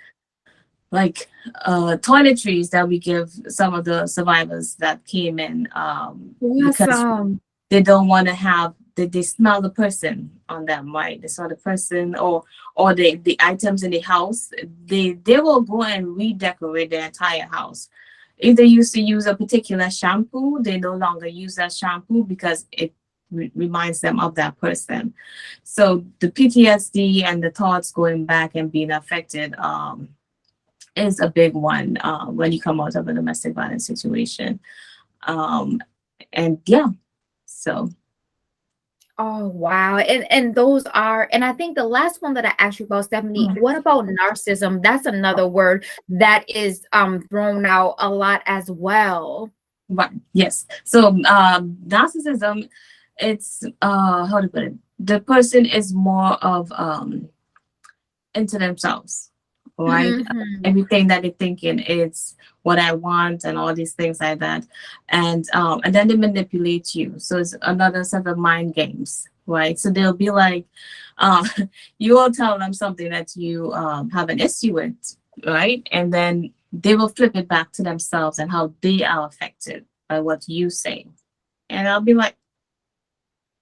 Like toiletries that we give some of the survivors that came in, because Awesome. they don't want to have they smell the person on them, right? They smell the person, or the items in the house. They will go and redecorate the entire house. If they used to use a particular shampoo, they no longer use that shampoo because it reminds them of that person. So the PTSD and the thoughts going back and being affected is a big one when you come out of a domestic violence situation. Um, and yeah, so Oh wow. And those are, and I think the last one that I asked you about, Stephanie, what about narcissism? That's another word that is thrown out a lot as well. right, yes. So narcissism, it's how to put it. The person is more of into themselves, right? Hmm. Everything that they're thinking is what I want and all these things like that. And then they manipulate you. So it's another set of mind games, right? So they'll be like, um, you will tell them something that you have an issue with, right? And then they will flip it back to themselves and how they are affected by what you say. And I'll be like,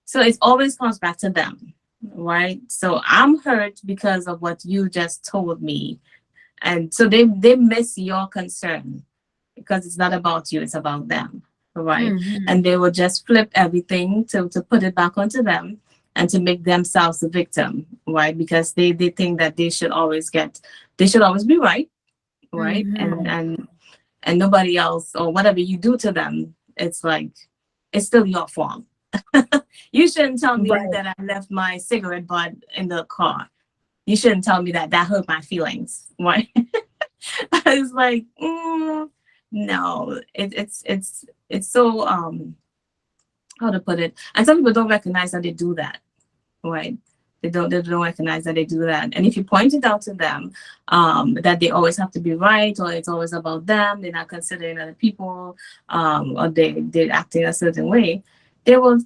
so it always comes back to them, right? So I'm hurt because of what you just told me. And so they miss your concern because it's not about you, it's about them, right? Hmm. And they will just flip everything to put it back onto them and to make themselves the victim, right? Because they think that they should always be right, right? Hmm. And nobody else or whatever you do to them, it's like it's still your fault. You shouldn't tell me Right. that I left my cigarette butt in the car. You shouldn't tell me that that hurt my feelings. Right? It's like, no, it's so how to put it. And some people don't recognize that they do that, right? They don't recognize that they do that. And if you point it out to them, that they always have to be right, or it's always about them, they're not considering other people, or they're acting a certain way, they will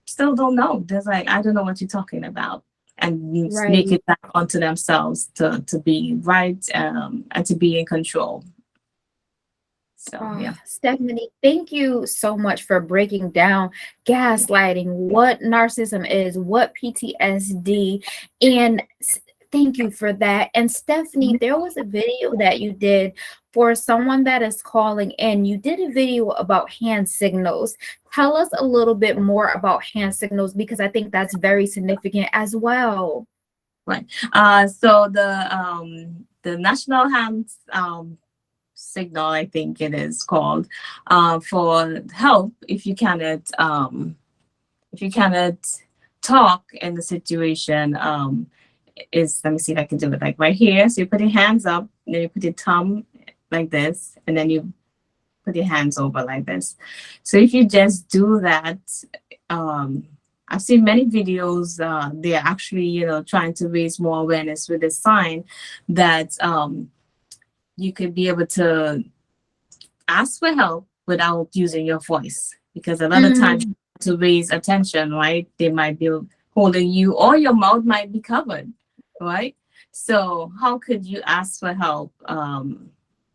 still don't know. They're like, I don't know what you're talking about. And you make Right. it back onto themselves to be right, and to be in control. So Oh, yeah. Stephanie, thank you so much for breaking down gaslighting, what narcissism is, what PTSD, and thank you for that. And Stephanie, there was a video that you did for someone that is calling in. You did a video about hand signals. Tell us a little bit more about hand signals because I think that's very significant as well. Right. So the national hand signal, I think it is called, for help if you cannot talk in the situation, is, let me see if I can do it like right here. So you put your hands up, then you put your thumb like this, and then you put your hands over like this. So if you just do that, um, I've seen many videos. They're actually, trying to raise more awareness with this sign that you could be able to ask for help without using your voice. Because a lot of times Mm, to raise attention, right? They might be holding you, or your mouth might be covered, right? So how could you ask for help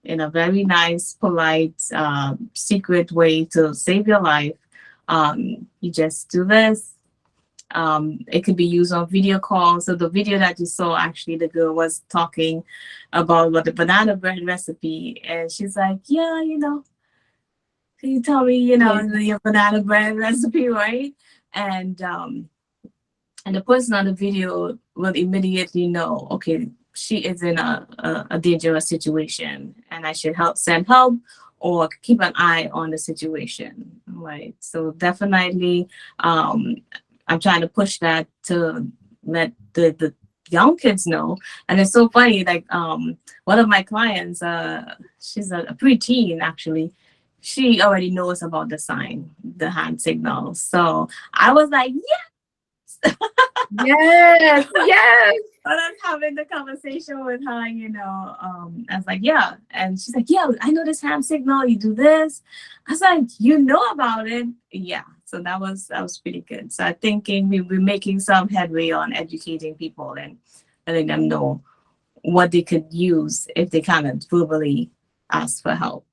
in a very nice, polite, secret way to save your life? You just do this. It could be used on video calls. So the video that you saw, actually, the girl was talking about what the banana bread recipe, and she's like, "Yeah, can you tell me, yeah. your banana bread recipe, right?" And um, and the person on the video will immediately know, okay, she is in a dangerous situation, and I should send help, or keep an eye on the situation, right? So definitely, um, I'm trying to push that to let the young kids know. And it's so funny, like one of my clients, she's a preteen actually. She already knows about the sign, the hand signal. So I was like, Yes, yes. but I'm having the conversation with her, I was like, yeah. And she's like, yeah, I know this ham signal. You do this. I was like, you know about it? Yeah. So that was pretty good. So I thinking we're making some headway on educating people and letting them know what they could use if they kind of verbally ask for help.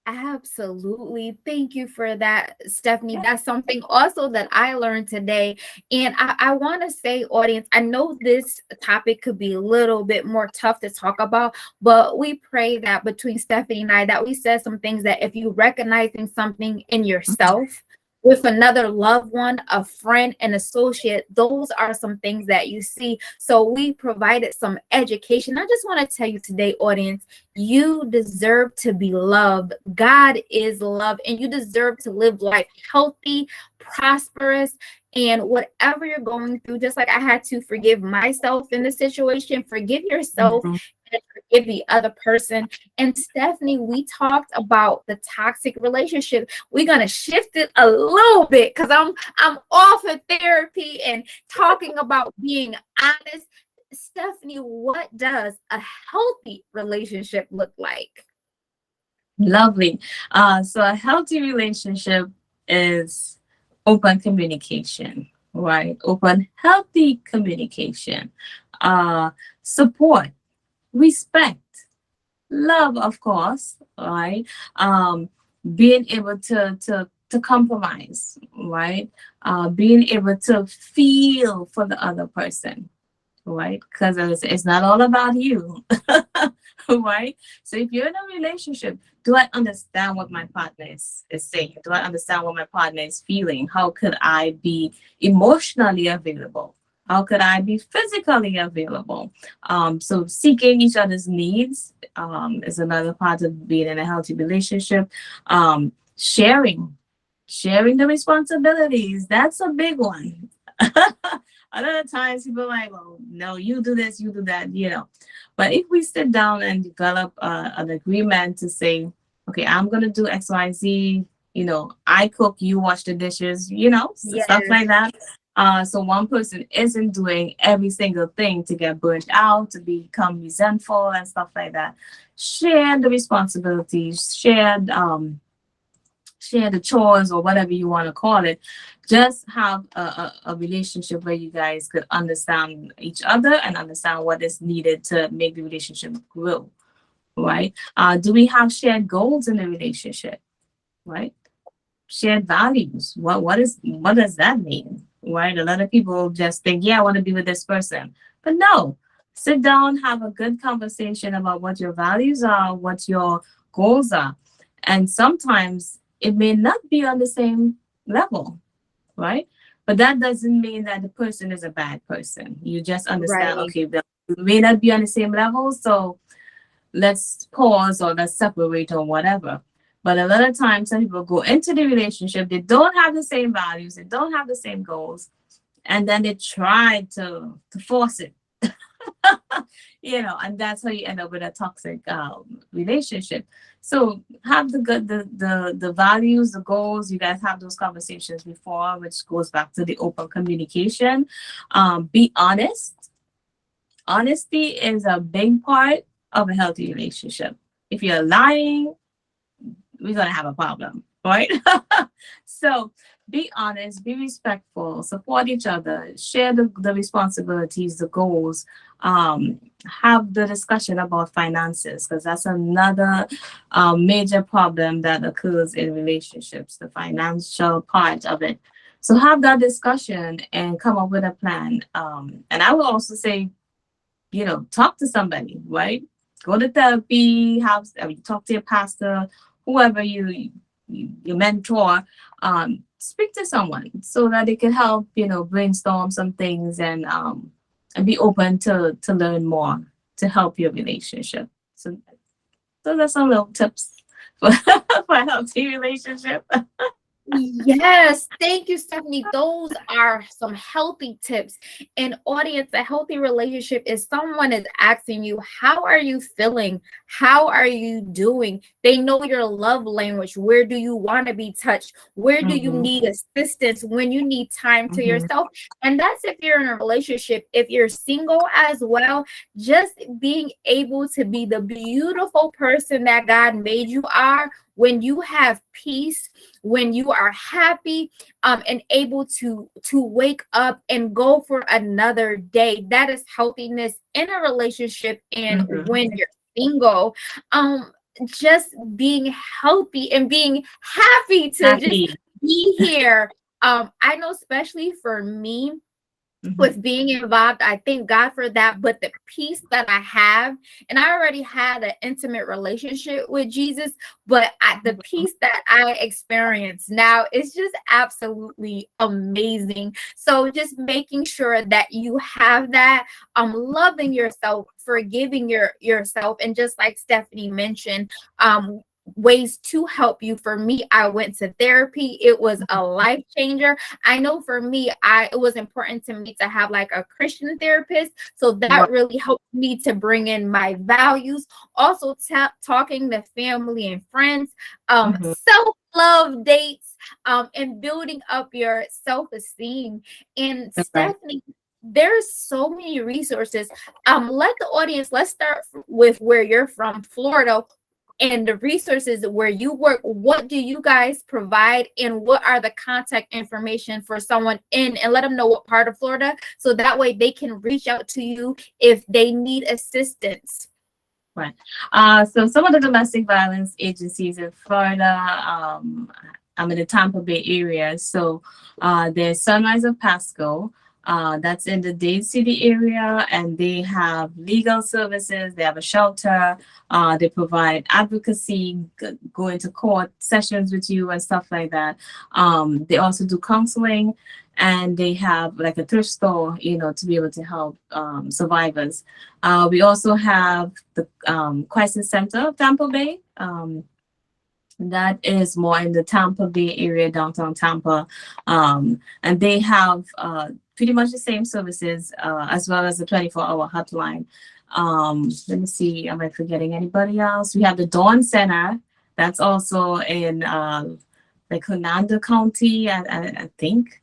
Absolutely. Thank you for that, Stephanie. That's something also that I learned today. And I want to say, audience, I know this topic could be a little bit more tough to talk about, but we pray that between Stephanie and I, that we said some things that if you recognizing something in yourself, with another loved one, a friend, an associate, those are some things that you see. So we provided some education. I just want to tell you today, audience, you deserve to be loved. God is love, and you deserve to live life healthy, prosperous, and whatever you're going through, just like I had to forgive myself in the situation, forgive yourself Mhm. and forgive the other person. And Stephanie, we talked about the toxic relationship. We're gonna shift it a little bit because I'm off of therapy and talking about being honest. Stephanie, what does a healthy relationship look like? Lovely. So a healthy relationship is open communication, right? Open, healthy communication, support, respect, love, of course, right? Being able to compromise, right? Being able to feel for the other person, right? Because it's not all about you, right? So if you're in a relationship, do I understand what my partner is saying? Do I understand what my partner is feeling? How could I be emotionally available? How could I be physically available? So seeking each other's needs is another part of being in a healthy relationship. Sharing the responsibilities, that's a big one. A lot of times people are like, well, no, you do this, you do that, you know. But if we sit down and develop an agreement to say, okay, I'm going to do X, Y, Z, you know, I cook, you wash the dishes, you know, stuff Yes. like that. So one person isn't doing every single thing to get burnt out, to become resentful and stuff like that. Share the responsibilities, share the chores or whatever you want to call it. Just have a relationship where you guys could understand each other and understand what is needed to make the relationship grow, right? Do we have shared goals in the relationship, right? Shared values. What does that mean, right? A lot of people just think, yeah, I want to be with this person, but no. Sit down, have a good conversation about what your values are, what your goals are, and sometimes it may not be on the same level, right? But that doesn't mean that the person is a bad person. You just understand, Right. okay, we may not be on the same level, so let's pause or let's separate or whatever. But a lot of times, some people go into the relationship, they don't have the same values, they don't have the same goals, and then they try to force it. You know, and that's how you end up with a toxic relationship. So have the values, the goals. You guys have those conversations before, which goes back to the open communication. Be honest. Honesty is a big part of a healthy relationship. If you're lying, we're gonna have a problem, right? So be honest, be respectful, support each other, share the responsibilities, the goals, have the discussion about finances, because that's another major problem that occurs in relationships, the financial part of it. So have that discussion and come up with a plan. And I will also say, you know, talk to somebody, right? Go to therapy, talk to your pastor, whoever your mentor. Speak to someone so that they can help, you know, brainstorm some things and be open to learn more to help your relationship. So those are some little tips for, for a healthy relationship. Yes, thank you, Stephanie. Those are some healthy tips. And audience, a healthy relationship is someone is asking you, how are you feeling? How are you doing? They know your love language. Where do you want to be touched? Where do you Mm-hmm, need assistance when you need time to mm-hmm, yourself? And that's if you're in a relationship. If you're single as well, just being able to be the beautiful person that God made you are when you have peace, when you are happy, and able to wake up and go for another day, that is healthiness in a relationship. And when you're single, just being healthy and being happy to just be here. I know, especially for me, with being involved, I thank God for that. But the peace that I have, and I already had an intimate relationship with Jesus, but the peace that I experience now is just absolutely amazing. So just making sure that you have that, loving yourself, forgiving yourself, and just like Stefanie mentioned, ways to help you. For me, I went to therapy. It was a life changer. I know for me, it was important to me to have like a Christian therapist. So that really helped me to bring in my values. Also talking to family and friends, self-love dates, and building up your self-esteem. And Stefanie, there's so many resources. Let's start with where you're from, Florida, and the resources where you work. What do you guys provide, and what are the contact information for someone in, and let them know what part of Florida, so that way they can reach out to you if they need assistance? Right. So some of the domestic violence agencies in Florida, I'm in the Tampa Bay area. So there's Sunrise of Pasco. That's in the Dade City area, and they have legal services. They have a shelter. They provide advocacy, going to court sessions with you and stuff like that. They also do counseling, and they have like a thrift store, to be able to help survivors. We also have the Crisis Center of Tampa Bay. That is more in the Tampa Bay area, downtown Tampa. And they have pretty much the same services, as well as the 24-hour hotline. Let me see, am I forgetting anybody else? We have the Dawn Center. That's also in like Hernando County, I think.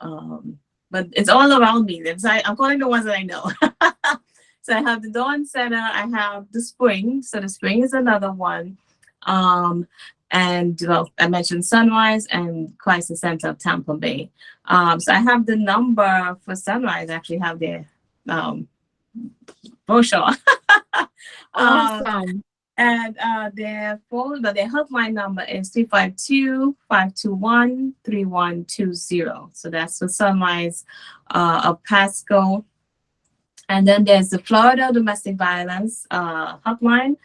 But it's all around me. I'm calling the ones that I know. So I have the Dawn Center. I have the Spring. So the Spring is another one. And I mentioned Sunrise and Crisis Center of Tampa Bay. So I have the number for Sunrise. I actually have their brochure. Awesome. And their hotline number is 352-521-3120. So that's for Sunrise of Pasco. And then there's the Florida Domestic Violence hotline,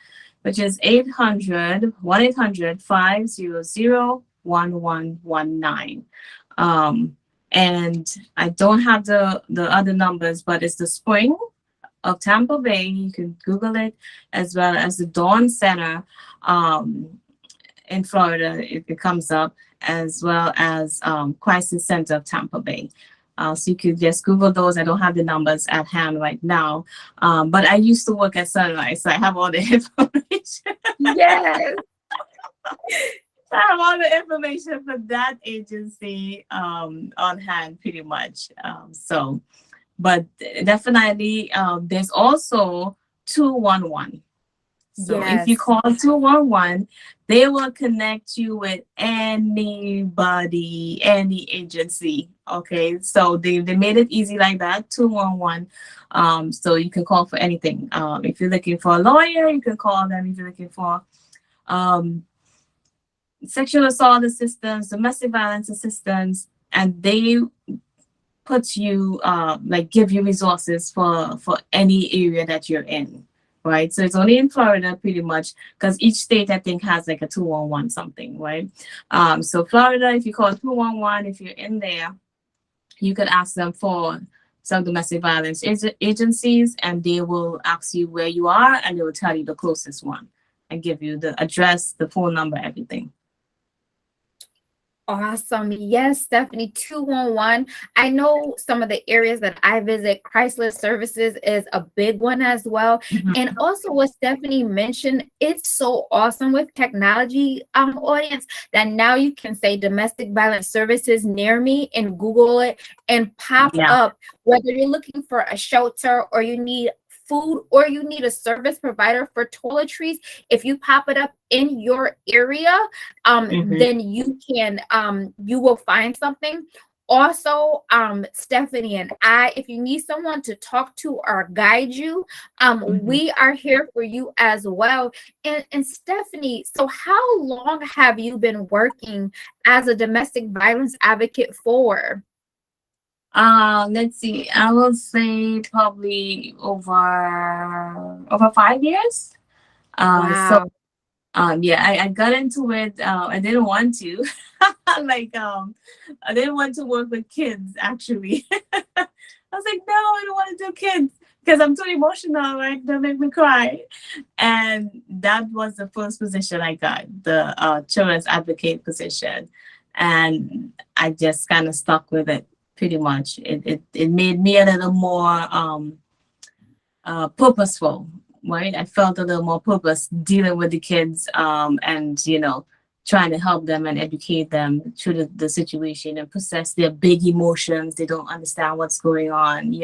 which is 1-800-500-1119. And I don't have the other numbers, but it's the Spring of Tampa Bay. You can Google it, as well as the Dawn Center in Florida. It comes up, as well as Crisis Center of Tampa Bay. So you could just Google those. I don't have the numbers at hand right now, but I used to work at Sunrise, so I have all the information. Yes. I have all the information for that agency on hand, pretty much. But definitely, there's also 211. So if you call 211, they will connect you with anybody, any agency. Okay, so they made it easy like that, 211. So you can call for anything. If you're looking for a lawyer, you can call them. If you're looking for sexual assault assistance, domestic violence assistance, and they put you give you resources for any area that you're in. Right, so it's only in Florida, pretty much, because each state I think has like a 211 something, right? So Florida, if you call 211, if you're in there, you could ask them for some domestic violence agencies, and they will ask you where you are, and they will tell you the closest one and give you the address, the phone number, everything. Awesome. Yes, Stefanie, 211. I know some of the areas that I visit, Chrysler Services is a big one as well. And also what Stefanie mentioned, it's so awesome with technology, audience, that now you can say domestic violence services near me and Google it and pop up, whether you're looking for a shelter or you need food, or you need a service provider for toiletries, if you pop it up in your area, then you can you will find something. Also, Stefanie and I, if you need someone to talk to or guide you, we are here for you as well. And Stefanie, so how long have you been working as a domestic violence advocate for? Let's see. I will say probably over 5 years. So Wow. yeah, I got into it. I didn't want to, like I didn't want to work with kids actually. I was like, no, I don't want to do kids because I'm too emotional. Right, they make me cry. And that was the first position I got, the children's advocate position, and I just kind of stuck with it pretty much. It made me a little more purposeful, right? I felt a little more purpose dealing with the kids, and trying to help them and educate them through the situation and process their big emotions. They don't understand what's going on.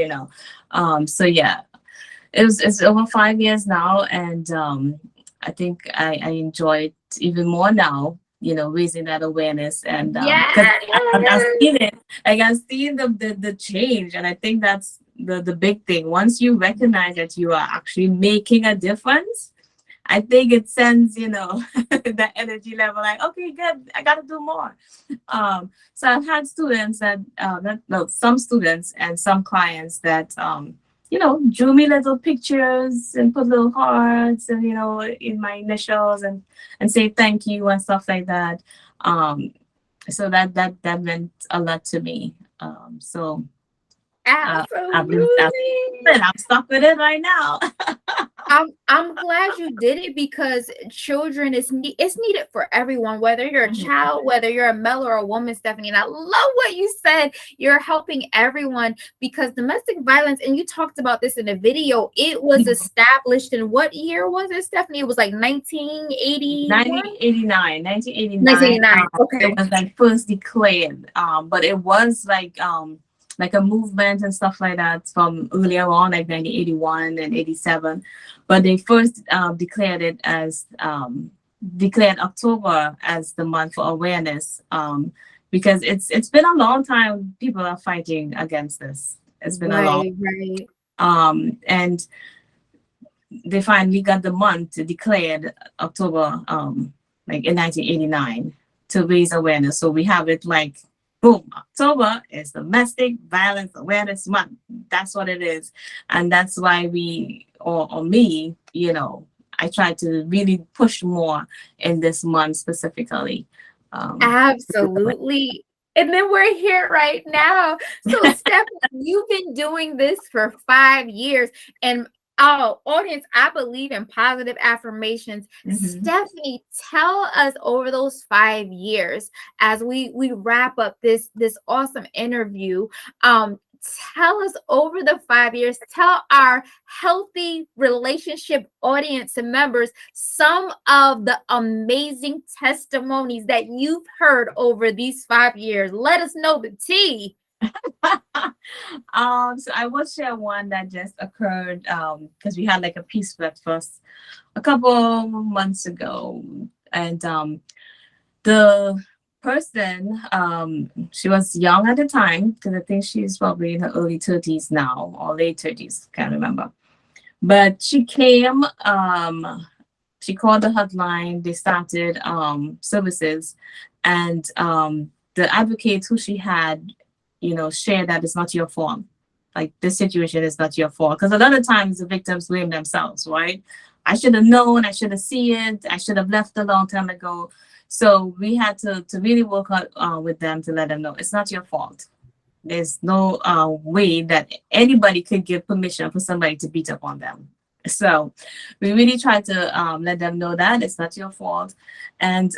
So yeah, it's over 5 years now, and I think I enjoy it even more now. Raising that awareness, and because Yes. I've seen it, like I've seen the change, and I think that's the big thing. Once you recognize that you are actually making a difference, I think it sends that energy level, like, okay, good, I gotta do more. So I've had students some students and some clients that drew me little pictures and put little hearts and in my initials and say thank you and stuff like that. So that meant a lot to me. So Absolutely. I'm stuck with it right now. I'm glad you did it, because children it's needed for everyone, whether you're a child, whether you're a male or a woman, Stefanie. And I love what you said. You're helping everyone, because domestic violence, and you talked about this in a video, it was established in what year was it, Stefanie? It was like 1981? 1989. 1989. Okay. It was like first declared. But it was like a movement and stuff like that from earlier on, like 1981 and 87. But they first declared it as declared October as the month for awareness, because it's been a long time people are fighting against this. It's been a long right. And they finally got the month declared October, like in 1989, to raise awareness. So we have it like, boom, October is Domestic Violence Awareness Month. That's what it is. And that's why we, or me, I try to really push more in this month specifically. Absolutely. And then we're here right now. So, Stephanie, you've been doing this for 5 years. And our audience, I believe in positive affirmations. Stefanie, tell us over those 5 years, as we wrap up this awesome interview, tell us over the 5 years, tell our healthy relationship audience and members some of the amazing testimonies that you've heard over these 5 years. Let us know the tea. So I will share one that just occurred because we had like a peace breakfast a couple months ago, and the person, she was young at the time, because I think she's probably in her early 30s now, or late 30s, can't remember. But she came, she called the hotline, they started services, and the advocate who she had, share that it's not your fault. Like, this situation is not your fault. Because a lot of times the victims blame themselves, right? I should have known, I should have seen it, I should have left a long time ago. So we had to really work out with them to let them know it's not your fault. There's no way that anybody could give permission for somebody to beat up on them. So we really tried to let them know that it's not your fault. And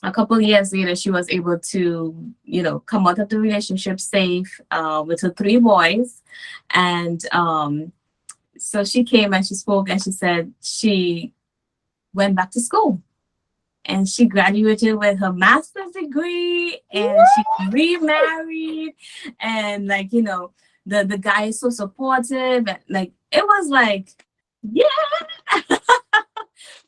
a couple of years later, she was able to, come out of the relationship safe with her 3 boys. And so she came and she spoke and she said she went back to school and she graduated with her master's degree and she remarried. And the guy is so supportive. And, it was like, yeah.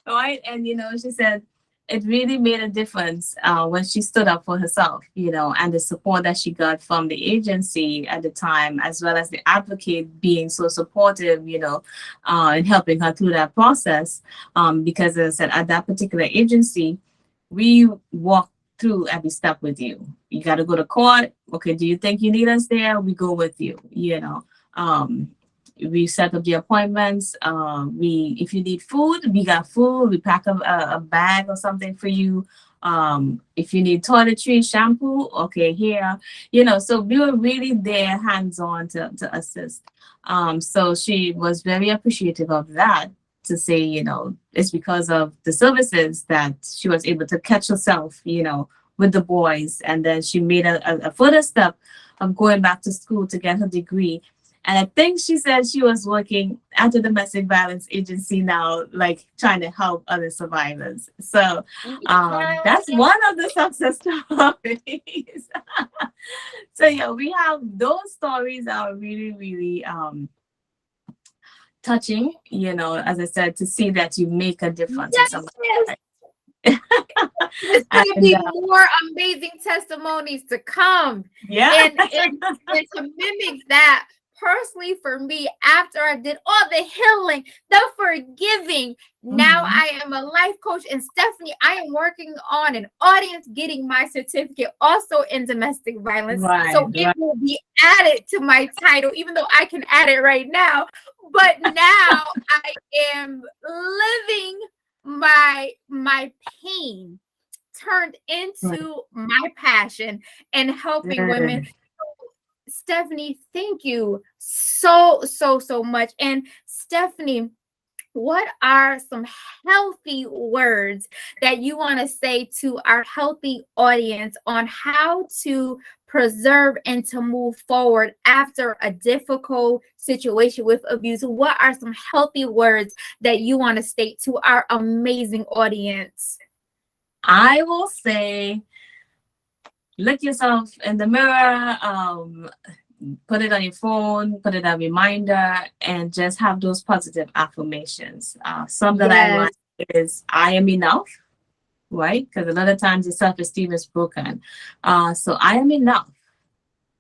Right. And, she said it really made a difference when she stood up for herself, and the support that she got from the agency at the time, as well as the advocate being so supportive, in helping her through that process. Because as I said, at that particular agency, we walk through every step with you. You got to go to court. Okay, do you think you need us there? We go with you, Um, we set up the appointments. If you need food, we got food. We pack a bag or something for you. If you need toiletries, shampoo, okay, here. So we were really there, hands on to assist. So she was very appreciative of that. To say, it's because of the services that she was able to catch herself, with the boys, and then she made a further step of going back to school to get her degree. And I think she said she was working at a domestic violence agency now, like trying to help other survivors. So that's one of the success stories. So yeah, we have those stories are really, really touching, as I said, to see that you make a difference in somebody's life. There's going to be more amazing testimonies to come. Yeah. And to mimic that, personally for me, after I did all the healing, the forgiving, now I am a life coach. And Stefanie, I am working on an audience getting my certificate also in domestic violence. So it will be added to my title, even though I can add it right now. But now I am living my pain turned into my passion and helping women. Stefanie, thank you so much. And Stefanie, what are some healthy words that you want to say to our healthy audience on how to preserve and to move forward after a difficult situation with abuse? What are some healthy words that you want to state to our amazing audience? I will say, look yourself in the mirror, put it on your phone, put it as a reminder, and just have those positive affirmations. Some that I like is, I am enough, right? Because a lot of times your self-esteem is broken. So I am enough,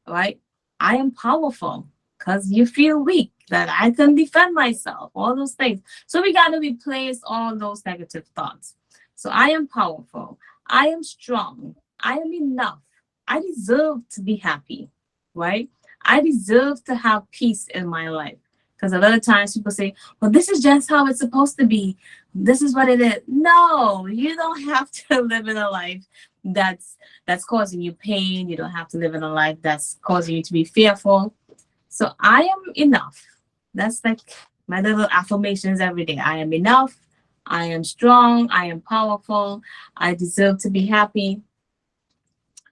right? I am powerful, because you feel weak, that I can defend myself, all those things. So we got to replace all those negative thoughts. So I am powerful. I am strong. I am enough. I deserve to be happy, right? I deserve to have peace in my life. Because a lot of times people say, well, this is just how it's supposed to be. This is what it is. No, you don't have to live in a life that's causing you pain. You don't have to live in a life that's causing you to be fearful. So I am enough. That's like my little affirmations every day. I am enough. I am strong. I am powerful. I deserve to be happy.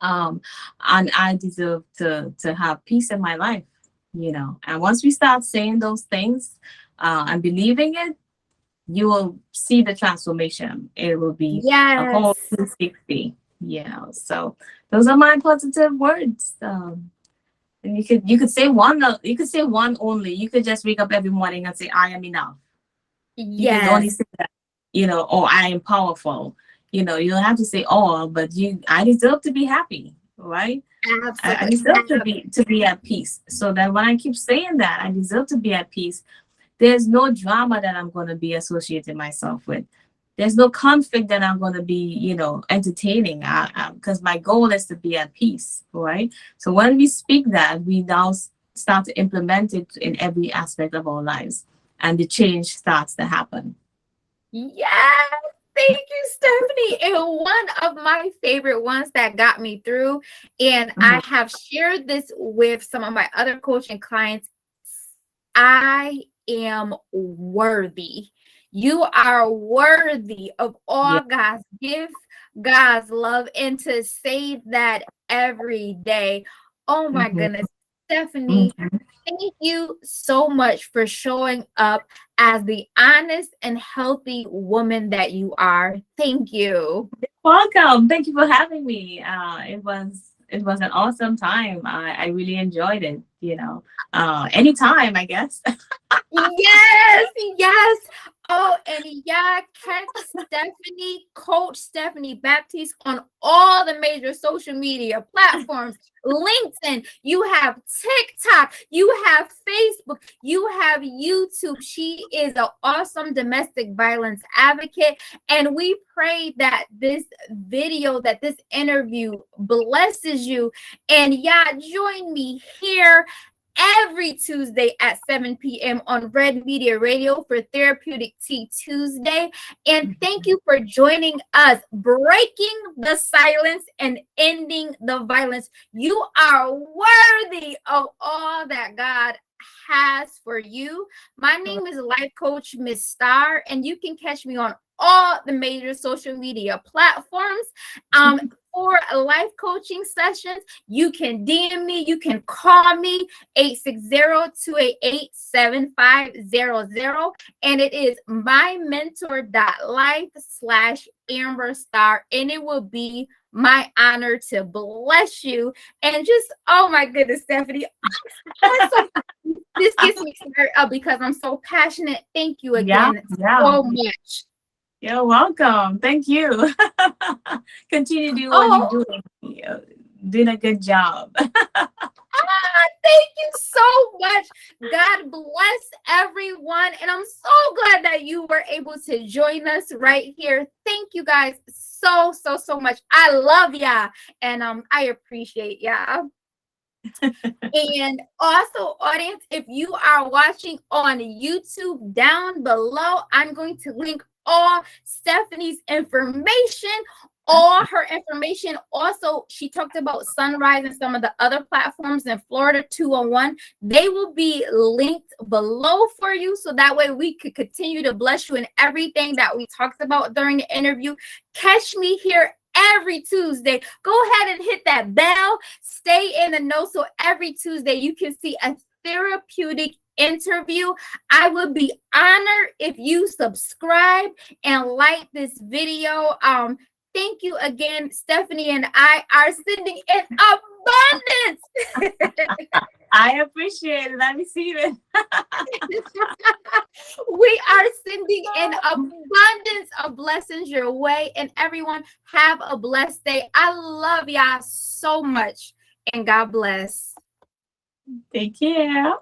And I deserve to have peace in my life, And once we start saying those things and believing it, you will see the transformation. It will be a whole 360. So those are my positive words. And you could say one. You could say one only. You could just wake up every morning and say, "I am enough." You can only say that, or I am powerful. You don't have to say all, but I deserve to be happy, right? I deserve to be at peace. So that when I keep saying that, I deserve to be at peace, there's no drama that I'm going to be associating myself with. There's no conflict that I'm going to be, entertaining, because my goal is to be at peace, right? So when we speak that, we now start to implement it in every aspect of our lives, and the change starts to happen. Yes. Thank you, Stefanie. And one of my favorite ones that got me through, and I have shared this with some of my other coaching clients, I am worthy. You are worthy of all God's gift, God's love, and to say that every day. Oh my goodness, Stefanie, thank you so much for showing up as the honest and healthy woman that you are. Thank you. Welcome. Thank you for having me. it was an awesome time. I really enjoyed it, anytime, I guess. Yes, yes. Oh, and yeah, catch Stephanie, Coach Stephanie Baptiste on all the major social media platforms. LinkedIn, you have TikTok, you have Facebook, you have YouTube. She is an awesome domestic violence advocate. And we pray that this video, that this interview blesses you. And yeah, join me here every Tuesday at 7 p.m. on Red Media Radio for Therapeutic Tea Tuesday. And thank you for joining us, breaking the silence and ending the violence. You are worthy of all that God has for you. My name is Life Coach Miss Starr, and you can catch me on all the major social media platforms. For life coaching sessions, you can DM me, you can call me 860-288-7500, and it is mymentor.life/Amber Starr, and it will be my honor to bless you. And just, oh my goodness, Stephanie, this gets me stirred up because I'm so passionate. Thank you again so much. You're welcome. Thank you. Continue to do what you're doing. You're doing a good job. Thank you so much. God bless everyone. And I'm so glad that you were able to join us right here. Thank you guys so much. I love ya. And I appreciate ya. And also, audience, if you are watching on YouTube, down below, I'm going to link all Stephanie's information, all her information. Also, she talked about Sunrise and some of the other platforms in Florida 201. They will be linked below for you, so that way we could continue to bless you in everything that we talked about during the interview. Catch me here every Tuesday. Go ahead and hit that bell. Stay in the know so every Tuesday you can see a therapeutic interview. I would be honored if you subscribe and like this video. Thank you again. Stephanie and I are sending in abundance. I appreciate it. I receive it. We are sending in abundance of blessings your way. And everyone, have a blessed day. I love y'all so much. And God bless. Take care.